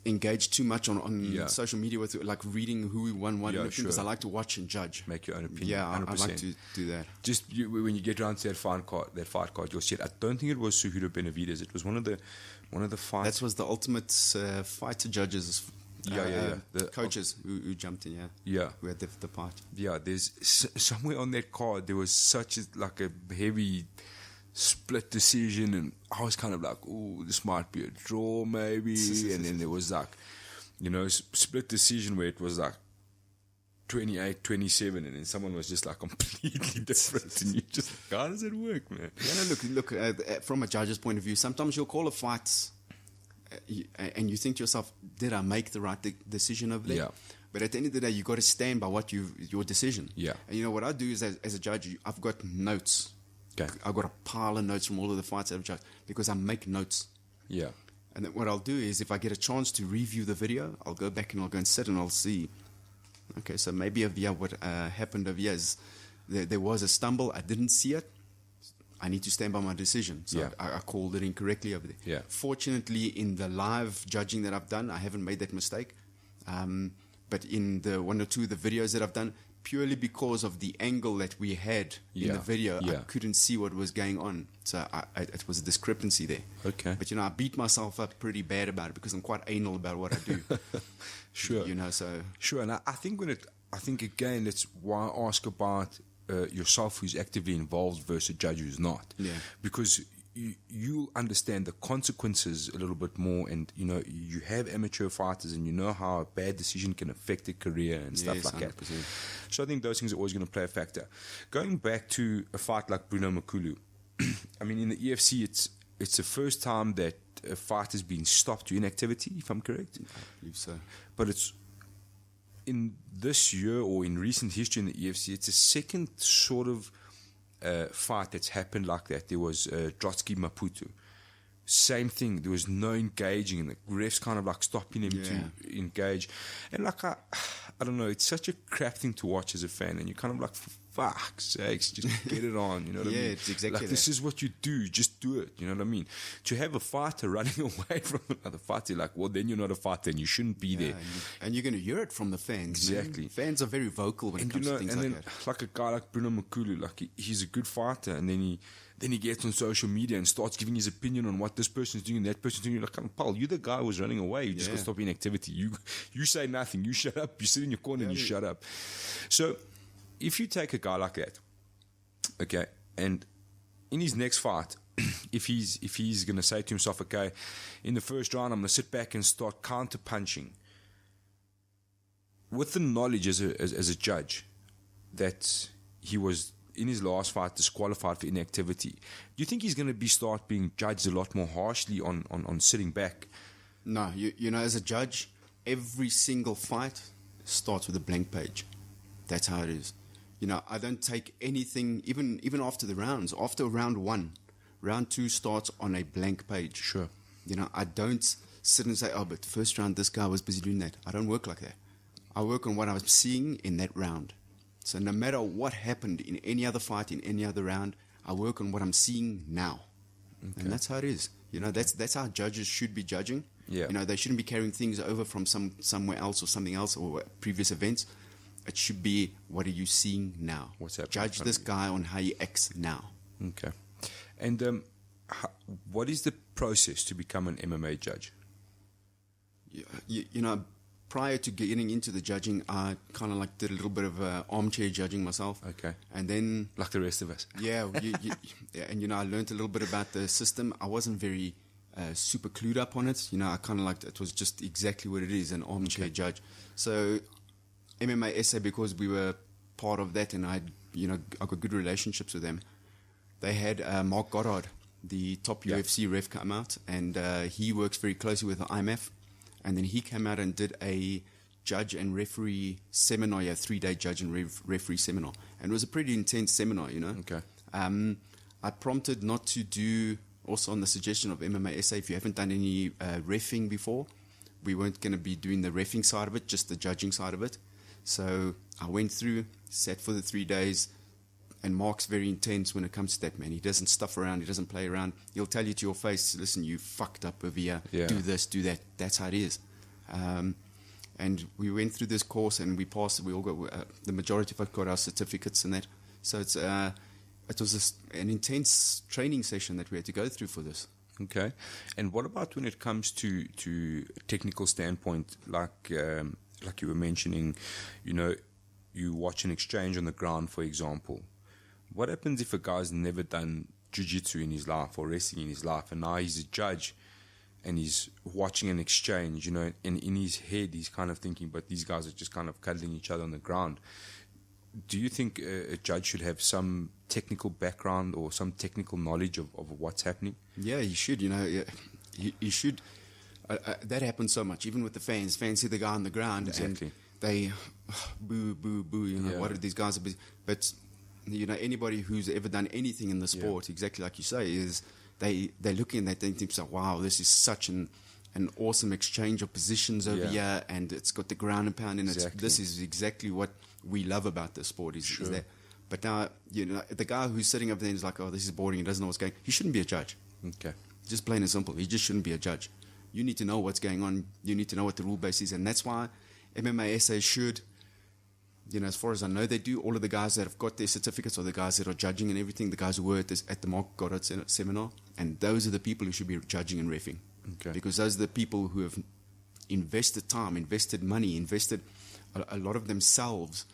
engage too much on social media with like reading who won because I like to watch and judge. Make your own opinion. Yeah, I like to do that. Just when you get around to that fight card, you'll see it. I don't think it was Cejudo Benavidez. It was one of the fights. That was the ultimate fighter judges. The coaches who jumped in. Yeah. Who had the part. Yeah, there's somewhere on that card there was such a heavy split decision, and I was kind of like, oh, this might be a draw maybe. And then there was like, split decision where it was like 28-27, and then someone was just like completely different, and you just, how does it work, man? Look. From a judge's point of view, sometimes you'll call a fight, and you think to yourself, did I make the right decision over there? Yeah. But at the end of the day, you got to stand by your decision. Yeah. And what I do is, as a judge, I've got notes. Okay. I've got a pile of notes from all of the fights I've judged because I make notes. Yeah. And then what I'll do is, if I get a chance to review the video, I'll go back and I'll go and sit and I'll see. Okay, so maybe over here, what happened over here is there was a stumble. I didn't see it. I need to stand by my decision. So I called it incorrectly over there. Yeah. Fortunately, in the live judging that I've done, I haven't made that mistake. But in the one or two of the videos that I've done, purely because of the angle that we had in the video, I couldn't see what was going on. So it was a discrepancy there. Okay. But, I beat myself up pretty bad about it because I'm quite anal about what I do. Sure. So... Sure, and I think again, that's why I ask about yourself who's actively involved versus a judge who's not. Yeah. Because you understand the consequences a little bit more, and you have amateur fighters, and you know how a bad decision can affect their career and stuff like 100%. that. So I think those things are always going to play a factor. Going back to a fight like Bruno Makulu, I mean, in the EFC, it's the first time that a fight has been stopped due to inactivity, if I'm correct. I believe so. But it's in this year or in recent history in the EFC, it's a second sort of fight that's happened like that. There was Drotsky Maputo. Same thing. There was no engaging, and the refs kind of like stopping him to engage. And like, I don't know, it's such a crap thing to watch as a fan, and you're kind of like, for fuck's sakes, just get it on, you know what I mean? Yeah, it's exactly like, this is what you do, just do it, you know what I mean? To have a fighter running away from another fighter, like, well, then you're not a fighter, and you shouldn't be there. And you're going to hear it from the fans. Exactly. Man. Fans are very vocal when it comes to things like that. Like a guy like Bruno Makulu, like he's a good fighter, and then he gets on social media and starts giving his opinion on what this person's doing and that person's doing. You're like, Paul, you're the guy who was running away. You just got to stop inactivity. You say nothing. You shut up. You sit in your corner and you shut up. So if you take a guy like that, okay, and in his next fight, if he's going to say to himself, okay, in the first round, I'm going to sit back and start counter punching, with the knowledge as a judge that he was in his last fight disqualified for inactivity, do you think he's going to start being judged a lot more harshly on sitting back? No, as a judge, every single fight starts with a blank page. That's how it is. I don't take anything, even after the rounds. After round 1, round 2 starts on a blank page. Sure. I don't sit and say, oh, but first round, this guy was busy doing that. I don't work like that. I work on what I was seeing in that round. So no matter what happened in any other fight, in any other round, I work on what I'm seeing now. Okay. And that's how it is. That's how judges should be judging. Yeah. They shouldn't be carrying things over from somewhere else or something else or previous events. It should be, what are you seeing now? What's happening? Judge this guy on how he acts now. Okay. And what is the process to become an MMA judge? Prior to getting into the judging, I kind of like did a little bit of armchair judging myself. Okay. And then, like the rest of us. Yeah, and I learned a little bit about the system. I wasn't very super clued up on it. I kind of liked it was just exactly what it is, an armchair judge. So MMA SA, because we were part of that, and I got good relationships with them. They had Mark Goddard, the top UFC ref, come out, and he works very closely with the IMF. And then he came out and did a judge and referee seminar, 3-day judge and referee seminar. And it was a pretty intense seminar, Okay. I prompted not to do, also on the suggestion of MMA SA, if you haven't done any reffing before, we weren't going to be doing the reffing side of it, just the judging side of it. So I went through, sat for the 3 days, and Mark's very intense when it comes to that, man. He doesn't stuff around. He doesn't play around. He'll tell you to your face, listen, you fucked up over here. Yeah. Do this, do that. That's how it is. And we went through this course and we passed. We all got, the majority of us got our certificates and that. So it was an intense training session that we had to go through for this. Okay. And what about when it comes to technical standpoint, like you were mentioning, you watch an exchange on the ground, for example. What happens if a guy's never done jiu-jitsu in his life or wrestling in his life, and now he's a judge and he's watching an exchange, and in his head he's kind of thinking, but these guys are just kind of cuddling each other on the ground. Do you think a judge should have some technical background or some technical knowledge of what's happening? Yeah, he should, he should. That happens so much, even with the fans. Fans see the guy on the ground Exactly. and they boo, boo, boo, what are these guys? But anybody who's ever done anything in the sport, exactly like you say, is they're looking at that, they think, wow, this is such an awesome exchange of positions over here, and it's got the ground and pound, and this is exactly what we love about the sport is that. But now, the guy who's sitting up there is like, oh, this is boring, he doesn't know what's going on. He shouldn't be a judge. Okay. Just plain and simple. He just shouldn't be a judge. You need to know what's going on. You need to know what the rule base is, and that's why MMA SA should, as far as I know, they do. All of the guys that have got their certificates are the guys that are judging and everything, the guys who were at the Mark Goddard seminar, and those are the people who should be judging and reffing. Okay. Because those are the people who have invested time, invested money, invested a lot of themselves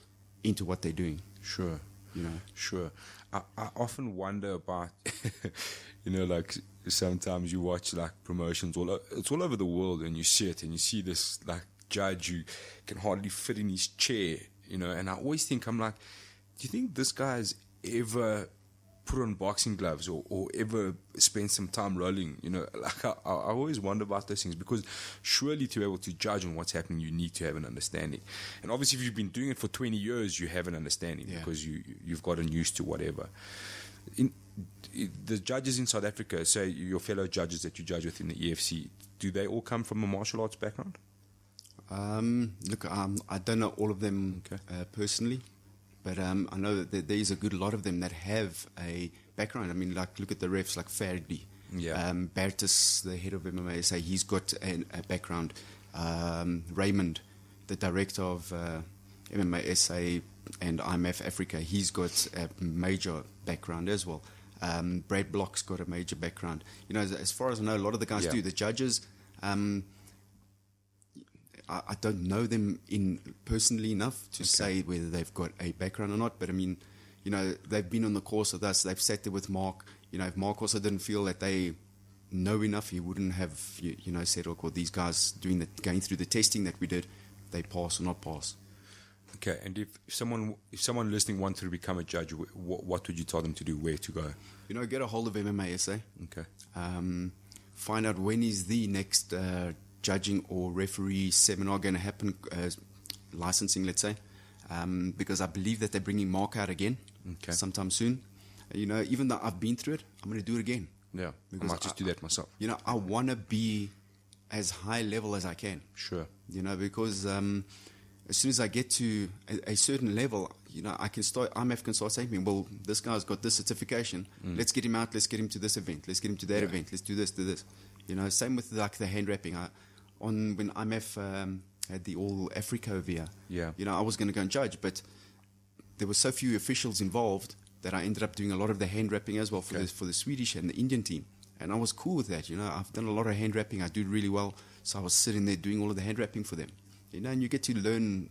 into what they're doing. Sure. Sure. I often wonder about, like sometimes you watch like promotions, it's all over the world, and you see it, and you see this like judge who can hardly fit in his chair, and I always think, I'm like, do you think this guy's ever put on boxing gloves or ever spent some time rolling? Like I always wonder about those things, because surely to be able to judge on what's happening, you need to have an understanding. And obviously if you've been doing it for 20 years, you have an understanding because you've gotten used to whatever. The judges in South Africa, say your fellow judges that you judge with in the EFC, do they all come from a martial arts background? Look, I don't know all of them personally, but I know that there's a good lot of them that have a background. I mean, like, look at the refs like Ferdi. Yeah. Bertus, the head of MMA SA, he's got a background. Raymond, the director of MMA SA and IMF Africa, he's got a major background as well. Brad Block's got a major background. As far as I know, a lot of the guys do. The judges, I don't know them personally enough to say whether they've got a background or not. But I mean, they've been on the course with us. They've sat there with Mark. If Mark also didn't feel that they know enough, he wouldn't have said, "Oh, well, these guys going through the testing that we did, they pass or not pass." Okay, and if someone listening wants to become a judge, what would you tell them to do? Where to go? Get a hold of MMA SA. Okay. Find out when is the next judging or referee seminar going to happen, licensing, let's say, because I believe that they're bringing Mark out again sometime soon. Even though I've been through it, I'm going to do it again. Yeah, I might just do that myself. I want to be as high level as I can. Sure. Because as soon as I get to a certain level, IMF can start saying to me, well, this guy's got this certification. Let's get him out. Let's get him to this event. Let's get him to that event. Let's do this, do this. Same with like the hand wrapping. When IMF had the All Africa over here, I was going to go and judge, but there were so few officials involved that I ended up doing a lot of the hand wrapping as well for the Swedish and the Indian team. And I was cool with that. I've done a lot of hand wrapping. I do really well. So I was sitting there doing all of the hand wrapping for them. And you get to learn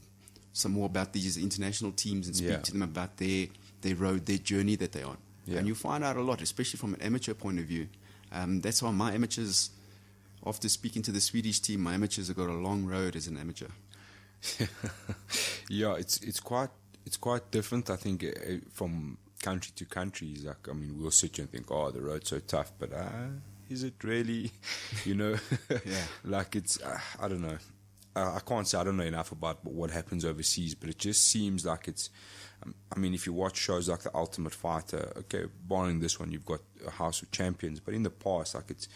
some more about these international teams and speak to them about their road, their journey that they're on. And you find out a lot, especially from an amateur point of view. That's why my amateurs, after speaking to the Swedish team, my amateurs have got a long road as an amateur. It's quite different, I think, from country to country. We'll sit here and think, oh, the road's so tough, but is it really? Like it's, I don't know. I can't say I don't know enough about what happens overseas, but it just seems like it's, if you watch shows like The Ultimate Fighter, okay, barring this one, you've got a House of Champions, but in the past, like it's,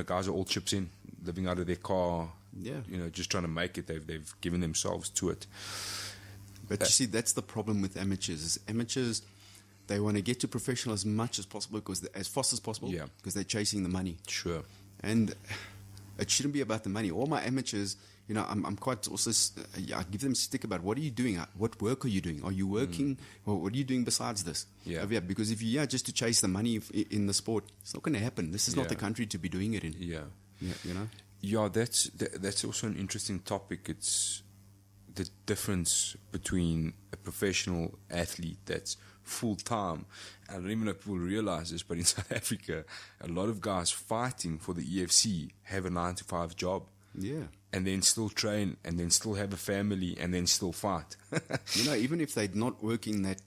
guys are all chips in, living out of their car, just trying to make it. They've given themselves to it. But you see, that's the problem with amateurs. Amateurs, they want to get to professional as much as possible, as fast as possible, because they're chasing the money. Sure. And it shouldn't be about the money. All my amateurs, I'm quite also, I give them a stick about what are you doing? What work are you doing? Are you working? Well, what are you doing besides this? Because if you're just to chase the money in the sport, it's not going to happen. This is not the country to be doing it in. That's also an interesting topic. It's the difference between a professional athlete that's full-time. I don't even know if people realize this, but in South Africa, a lot of guys fighting for the EFC have a 9-to-5 job. Yeah. And then still train, and then still have a family, and then still fight. Even if they're not working that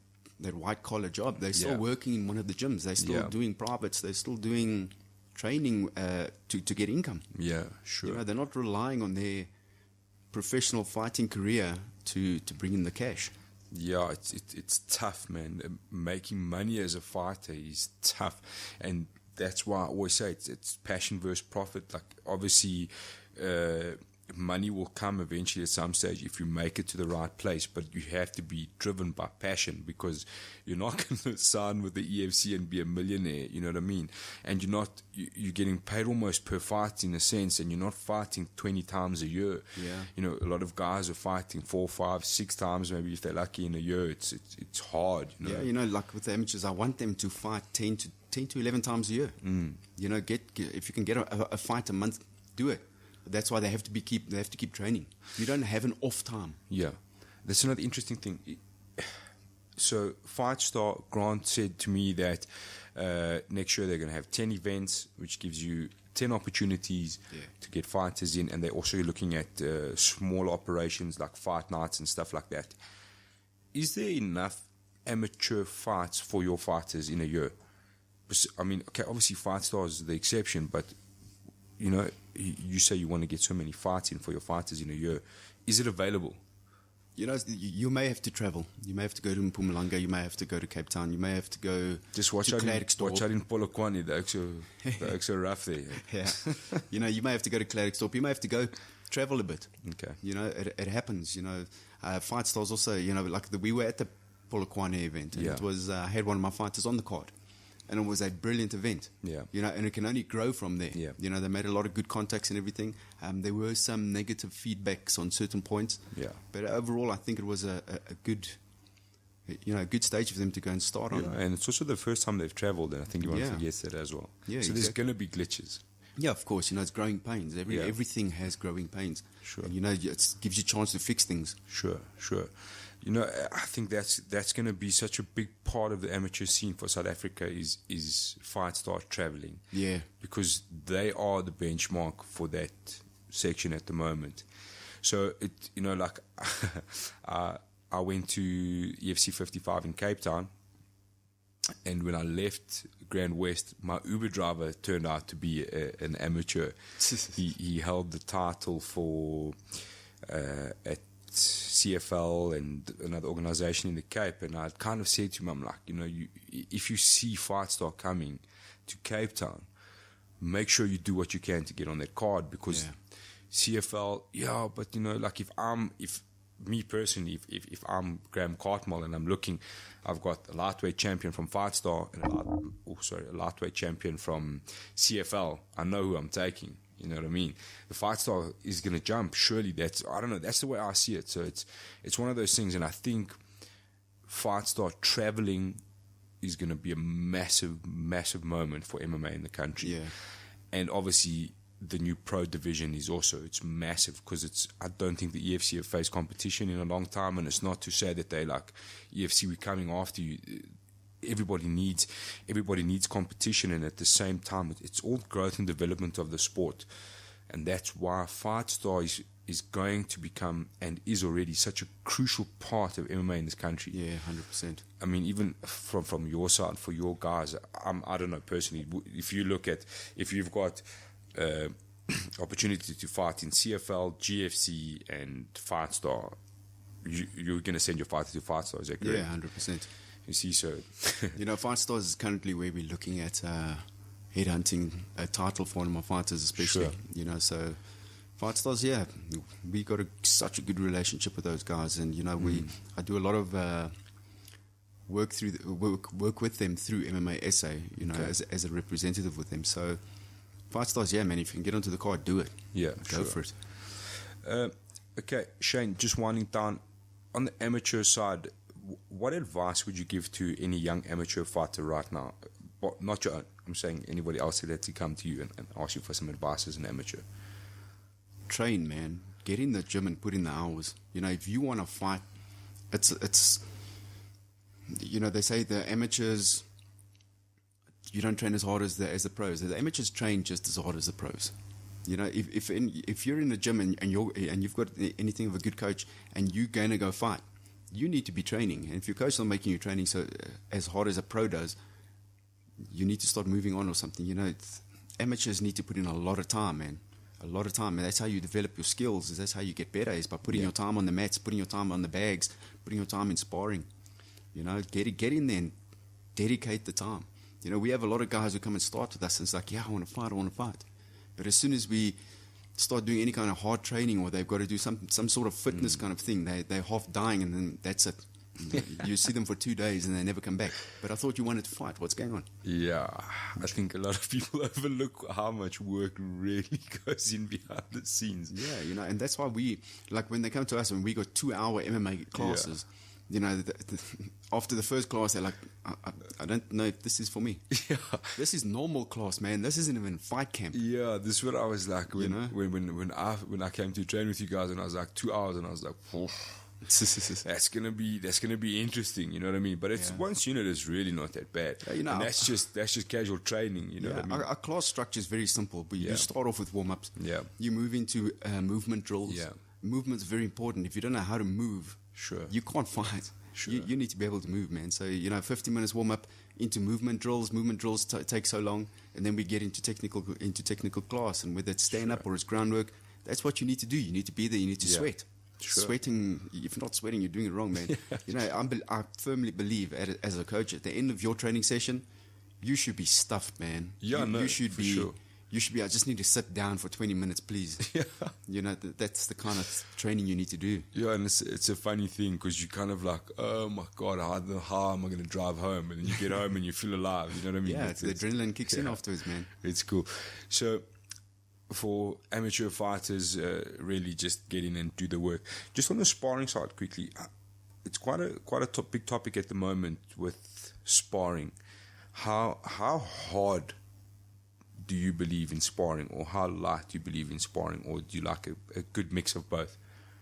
white-collar job, they're still working in one of the gyms. They're still doing privates. They're still doing training to get income. Yeah, sure. They're not relying on their professional fighting career to bring in the cash. Yeah, it's tough, man. Making money as a fighter is tough, and that's why I always say it's passion versus profit. Like obviously, money will come eventually at some stage if you make it to the right place, but you have to be driven by passion, because you're not going to sign with the EFC and be a millionaire, you know what I mean? And you're getting paid almost per fight in a sense, and you're not fighting 20 times a year. A lot of guys are fighting 4, 5, 6 times maybe if they're lucky in a year. It's hard. Like with the amateurs, I want them to fight 10 to 11 times a year. If you can get a fight a month, do it. That's why they have to keep training. You don't have an off time. Yeah, that's another interesting thing. So Fight Star Grant said to me that next year they're going to have 10 events, which gives you 10 opportunities to get fighters in, and they're also looking at small operations like fight nights and stuff like that. Is there enough amateur fights for your fighters in a year? Obviously Fight Star is the exception, but you say you want to get so many fights in for your fighters in a year. Is it available? You may have to travel. You may have to go to Mpumalanga. You may have to go to Cape Town. You may have to go just watch to out in Polokwane. They're so rough there. Yeah. You may have to go to Klerksdorp. You may have to go travel a bit. Okay. It happens. Fight Stars also, we were at the Polokwane event, and it was, I had one of my fighters on the card. And it was a brilliant event. And it can only grow from there. They made a lot of good contacts and everything. There were some negative feedbacks on certain points. But overall, I think it was a good, good stage for them to go and start on. And it's also the first time they've travelled, and I think you want to forget that as well. So there's going to be glitches. Yeah, of course. It's growing pains. Everything has growing pains. Sure. And, it gives you a chance to fix things. Sure. I think that's going to be such a big part of the amateur scene for South Africa is Fight Star traveling. Yeah. Because they are the benchmark for that section at the moment. So, I went to EFC 55 in Cape Town, and when I left Grand West, my Uber driver turned out to be an amateur. He held the title for at CFL and another organization in the Cape, and I kind of said to him, I'm like, if you see Fight Star coming to Cape Town, make sure you do what you can to get on that card, because CFL, yeah, but like if me personally, if I'm Graham Cartmell and I'm looking, I've got a lightweight champion from Fight Star and a lightweight champion from CFL. I know who I'm taking. You know what I mean? The Fight Star is going to jump. Surely I don't know. That's the way I see it. So it's one of those things, and I think Fight Star traveling is going to be a massive, massive moment for MMA in the country. Yeah. And obviously, the new pro division is it's massive because I don't think the EFC have faced competition in a long time, and it's not to say that they like EFC, we're coming after you. Everybody needs competition, and at the same time, it's all growth and development of the sport, and that's why Fight Star is going to become and is already such a crucial part of MMA in this country. Yeah, 100%. I mean, even from your side, for your guys, I don't know personally. If you've got opportunity to fight in CFL, GFC, and Fight Star, you're going to send your fighter to Fight Star. Is that correct? Yeah, 100%. You see, so Fight Stars is currently where we're looking at headhunting a title for one of my fighters, especially. Sure. So Fight Stars, yeah, we got such a good relationship with those guys, and I do a lot of work with them through MMA SA, as a representative with them. So Fight Stars, yeah, man, if you can get onto the card, do it. Yeah, go for it. Okay, Shane, just winding down on the amateur side. What advice would you give to any young amateur fighter right now? Well, not your own. I'm saying anybody else that to come to you and ask you for some advice as an amateur. Train, man. Get in the gym and put in the hours. If you want to fight, it's they say the amateurs, you don't train as hard as the pros. The amateurs train just as hard as the pros. If you're in the gym and you've got anything of a good coach and you're going to go fight, you need to be training. And if your coach is not making you training so as hard as a pro does, you need to start moving on or something. Amateurs need to put in a lot of time, man. A lot of time. And that's how you develop your skills. That's how you get better, is by putting your time on the mats, putting your time on the bags, putting your time in sparring. Get in there and dedicate the time. We have a lot of guys who come and start with us and it's like, yeah, I want to fight. But as soon as we start doing any kind of hard training, or they've got to do some sort of fitness kind of thing, they're half dying, and then that's it. You see them for 2 days and they never come back. But I thought you wanted to fight. What's going on? Yeah, I think a lot of people overlook how much work really goes in behind the scenes. Yeah, and that's why we, like when they come to us and we got 2-hour MMA classes, after the first class, they're like, I don't know if this is for me. Yeah. This is normal class, man. This isn't even fight camp. Yeah, this is what I was like when I came to train with you guys, and I was like 2 hours, and I was like, that's gonna be interesting. You know what I mean? But it's once it's really not that bad. And that's just casual training. You know what I mean? Our class structure is very simple. But you start off with warm-ups. Yeah. You move into movement drills. Yeah. Movement's very important. If you don't know how to move, you can't fight. Sure. You need to be able to move, man. So 50 minutes warm up into movement drills. Movement drills take so long, and then we get into technical class. And whether it's stand up or it's groundwork, that's what you need to do. You need to be there. You need to sweat. Sure. Sweating. If you're not sweating, you're doing it wrong, man. I firmly believe as a coach, at the end of your training session, you should be stuffed, man. Yeah, you should be. Sure. You should be. I just need to sit down for 20 minutes, please. Yeah. That's the kind of training you need to do. Yeah, and it's a funny thing because you kind of like, oh my God, how am I going to drive home? And then you get home and you feel alive. You know what I mean? Yeah, the adrenaline kicks in afterwards, man. It's cool. So for amateur fighters, really just get in and do the work. Just on the sparring side, quickly, it's quite a big topic at the moment with sparring. How hard do you believe in sparring, or how light do you believe in sparring, or do you like a good mix of both?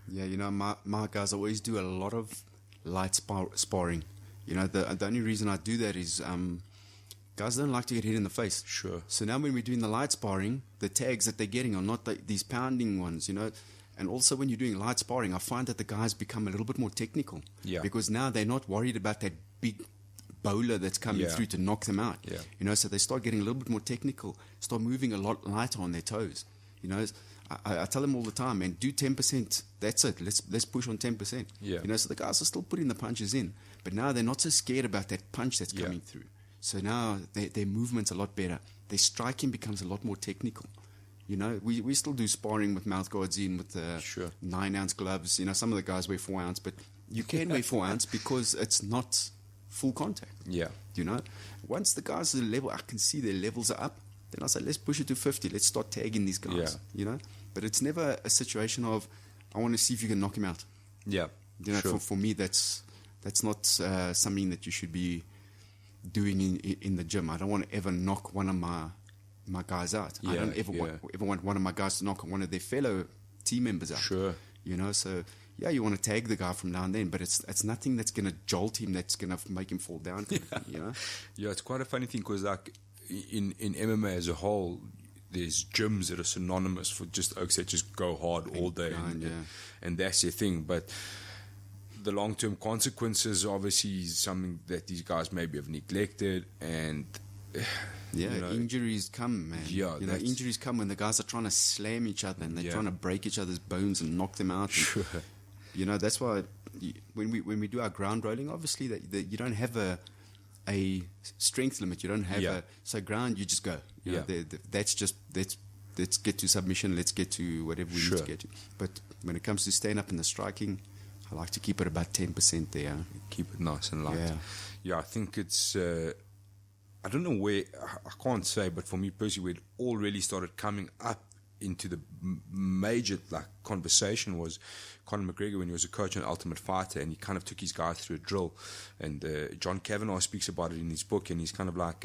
Yeah, my guys always do a lot of light sparring. The only reason I do that is guys don't like to get hit in the face. Sure. So now when we're doing the light sparring, the tags that they're getting are not these pounding ones, And also when you're doing light sparring, I find that the guys become a little bit more technical. Yeah. Because now they're not worried about that big bowler that's coming through to knock them out. Yeah. So they start getting a little bit more technical, start moving a lot lighter on their toes. I tell them all the time, man, do 10%. That's it. Let's push on 10%. Yeah. So the guys are still putting the punches in, but now they're not so scared about that punch that's coming through. So now their movement's a lot better. Their striking becomes a lot more technical. You know, we still do sparring with mouth guards in, with 9-ounce gloves. You know, some of the guys wear 4-ounce, but you can wear 4-ounce because it's not full contact. Yeah. You know, once the guys are level, I can see their levels are up. Then I say, let's push it to 50. Let's start tagging these guys. Yeah. You know, but it's never a situation of, I want to see if you can knock him out. Yeah. You know, for me, that's not something that you should be doing in the gym. I don't want to ever knock one of my guys out. I don't ever want one of my guys to knock one of their fellow team members out. Sure. You know, so yeah, you want to tag the guy from now and then, but it's nothing that's going to jolt him, that's going to make him fall down. You know? Yeah, it's quite a funny thing because like in MMA as a whole, there's gyms that are synonymous for just oaks that just go hard all day, and that's their thing. But the long-term consequences obviously is something that these guys maybe have neglected, and injuries come, man. Yeah, you know, injuries come when the guys are trying to slam each other and they're trying to break each other's bones and knock them out. Sure. You know, that's why when we do our ground rolling, obviously you don't have a strength limit. You don't have so ground. You just go. You know, that's just let's get to submission. Let's get to whatever we need to get to. But when it comes to stand up and the striking, I like to keep it about 10% there. Keep it nice and light. Yeah, I think it's. I don't know where, I can't say, but for me personally, where it all really started coming up into the major conversation was Conor McGregor when he was a coach and Ultimate Fighter, and he kind of took his guys through a drill. And John Kavanagh speaks about it in his book, and he's kind of like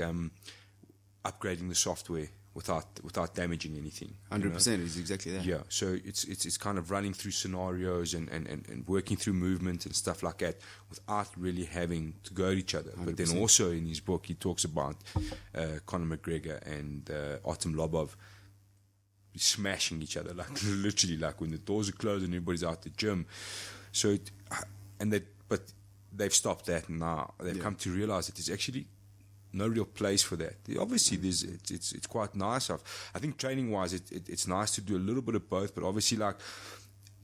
upgrading the software without damaging anything. 100% is exactly that. Yeah, so it's kind of running through scenarios and working through movement and stuff like that without really having to go at each other. 100%. But then also in his book he talks about Conor McGregor and Artem Lobov smashing each other, like literally, like when the doors are closed and everybody's out the gym. So but they've stopped that now. They've come to realize that there's actually no real place for that. Obviously, it's quite nice. I think training wise, it's nice to do a little bit of both, but obviously, like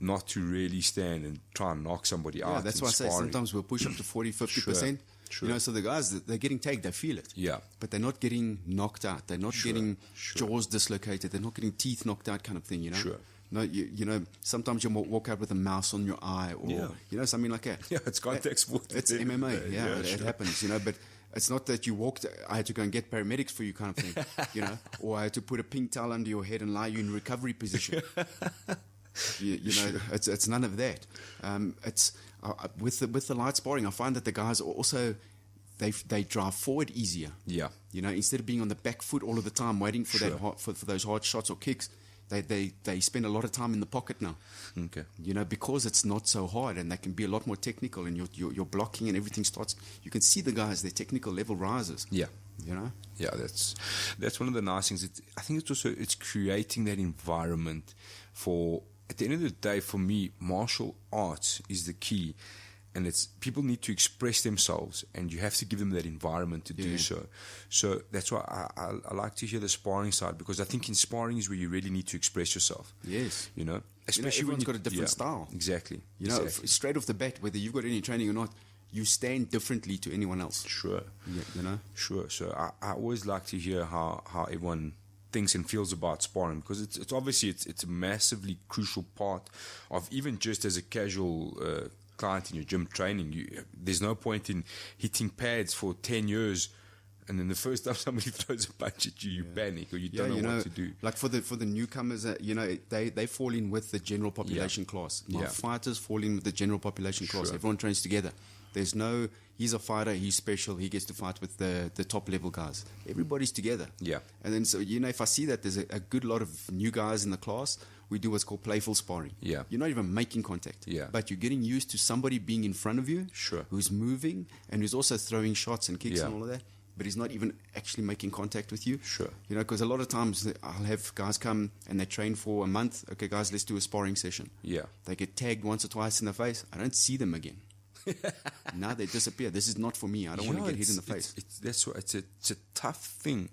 not to really stand and try and knock somebody out. Yeah, that's why I say sometimes we'll push up to 40-50%. Sure. You know, so the guys, they're getting tagged, they feel it. Yeah. But they're not getting knocked out. They're not getting jaws dislocated. They're not getting teeth knocked out, kind of thing. You know. Sure. No, you know, sometimes you walk out with a mouse on your eye, or you know, something like that. Yeah, it's contact sport. It's MMA. Yeah, it happens. You know, but it's not that you walked. I had to go and get paramedics for you, kind of thing. You know, or I had to put a pink towel under your head and lie you in recovery position. You know, it's none of that. It's with the light sparring, I find that the guys also they drive forward easier. Yeah. You know, instead of being on the back foot all of the time waiting for for those hard shots or kicks. They spend a lot of time in the pocket now. Okay. You know, because it's not so hard and they can be a lot more technical, and your blocking and everything starts. You can see the guys, their technical level rises. Yeah. You know. Yeah, that's one of the nice things. I think it's creating that environment for. At the end of the day, for me, martial arts is the key. And people need to express themselves, and you have to give them that environment to do so. So that's why I like to hear the sparring side, because I think in sparring is where you really need to express yourself. Yes. You know, especially everyone's when got a different style. Exactly. You know, straight off the bat, whether you've got any training or not, you stand differently to anyone else. Sure. Yeah, you know. Sure. So I always like to hear how everyone thinks and feels about sparring, because it's obviously it's a massively crucial part of, even just as a casual client in your gym training, there's no point in hitting pads for 10 years and then the first time somebody throws a punch at you, you panic, or you don't know what to do. Like for the newcomers, you know, they fall in with the general population class. Fighters fall in with the general population class. Everyone trains together. There's no, he's a fighter, he's special, he gets to fight with the top level guys. Everybody's together. Yeah. And then, so, you know, if I see that there's a good lot of new guys in the class, we do what's called playful sparring. Yeah. You're not even making contact. Yeah. But you're getting used to somebody being in front of you, who's moving, and who's also throwing shots and kicks and all of that. But he's not even actually making contact with you. Sure. You know, because a lot of times I'll have guys come and they train for a month. Okay, guys, let's do a sparring session. Yeah. They get tagged once or twice in the face. I don't see them again. Now they disappear. This is not for me. I don't want to get hit in the face. That's why it's a tough thing.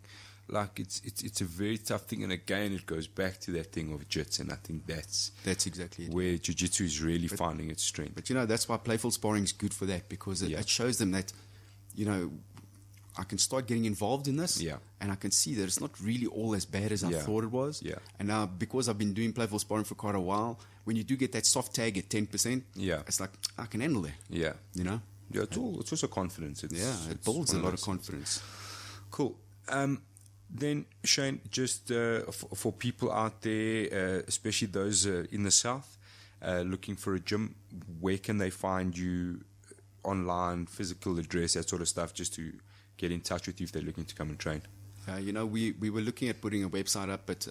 Like it's a very tough thing, and again it goes back to that thing of jits, and I think that's exactly it. Where jiu-jitsu is really finding its strength. But you know, that's why playful sparring is good for that, because it shows them that, you know, I can start getting involved in this. Yeah. And I can see that it's not really all as bad as I Yeah. thought it was. Yeah. And now, because I've been doing playful sparring for quite a while, when you do get that soft tag at 10%, Yeah. it's like, I can handle it, Yeah. you know? Yeah, it's also confidence. It builds a one lot of those things. confidence. Cool. Then, Shane, just for people out there, especially those in the South, looking for a gym, where can they find you online, physical address, that sort of stuff, just to get in touch with you if they're looking to come and train? We were looking at putting a website up, but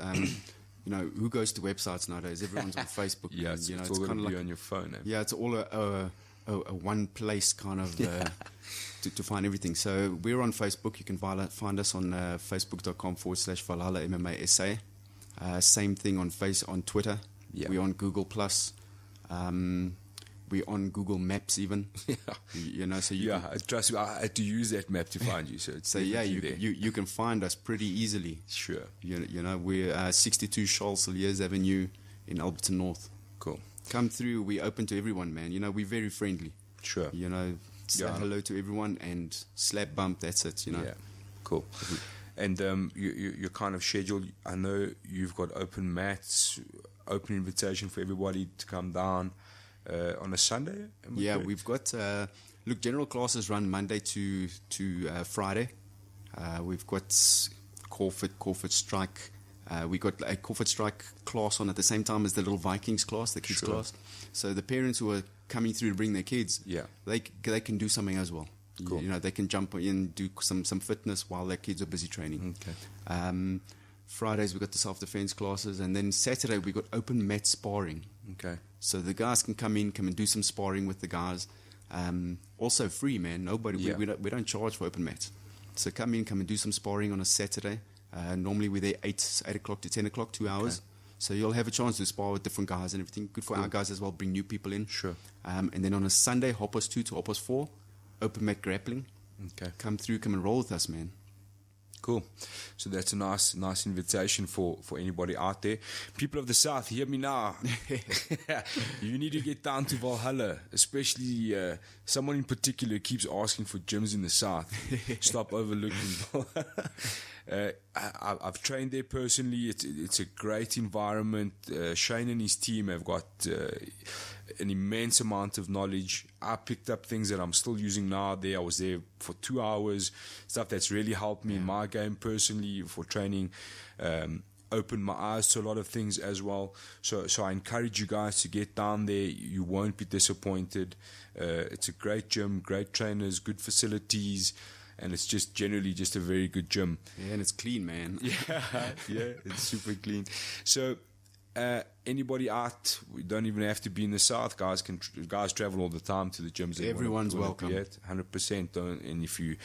who goes to websites nowadays? Everyone's on Facebook. Yeah, and, it's all going to be on your phone. Eh? Yeah, it's all a one place kind of to find everything. So we're on Facebook. You can find us on facebook.com/Valhalla MMA SA. Same thing on Twitter. Yeah. We're on Google Plus. We're on Google Maps even. Yeah. So you can, trust me, I had to use that map to find you. So it's you can find us pretty easily. Sure. We're 62 Charles Villiers Avenue in Alberton North. Cool. Come through. We're open to everyone, man. We're very friendly. Sure. Say hello to everyone and slap bump. That's it. Yeah. Cool. And your kind of schedule. I know you've got open mats, open invitation for everybody to come down on a Sunday. Yeah, we've got general classes run Monday to Friday. We've got Corfit Strike. We got a Corfit Strike class on at the same time as the little Vikings class, the kids class. So the parents who are coming through to bring their kids, they can do something as well. Cool. They can jump in, do some fitness while their kids are busy training. Okay. Fridays we got the self-defense classes, and then Saturday we got open mat sparring. Okay. So the guys can come and do some sparring with the guys. Also free, man. Nobody we don't charge for open mats. So come and do some sparring on a Saturday. Normally we're there 8 o'clock to 10 o'clock, 2 hours. Okay. So you'll have a chance to spar with different guys and everything. Good for our guys as well. Bring new people in. Sure. And then on a Sunday, 2:30 to 4:30, open mat grappling. Okay. Come and roll with us, man. Cool. So that's a nice invitation for anybody out there. People of the South, hear me now. You need to get down to Valhalla, especially someone in particular keeps asking for gyms in the South. Stop overlooking. I've trained there personally. It's a great environment. Shane and his team have got an immense amount of knowledge. I picked up things that I'm still using now there. I was there for 2 hours, stuff that's really helped me in my game personally for training. Opened my eyes to a lot of things as well. So I encourage you guys to get down there. You won't be disappointed. It's a great gym, great trainers, good facilities, and it's just generally just a very good gym. Yeah, and it's clean, man. Yeah, it's super clean. So anybody out, we don't even have to be in the South. Guys travel all the time to the gyms. Everyone's welcome. 100%. And if you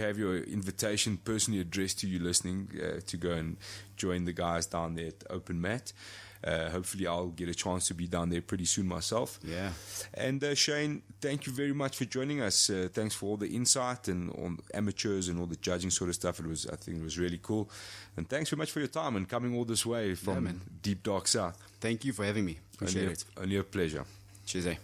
have your invitation personally addressed to you listening to go and join the guys down there at Open Mat. Hopefully I'll get a chance to be down there pretty soon myself. Yeah. And Shane, thank you very much for joining us. Thanks for all the insight and all the amateurs and all the judging sort of stuff. I think it was really cool. And thanks very much for your time and coming all this way from deep dark South. Thank you for having me. Appreciate it. Only a pleasure. Cheers, eh?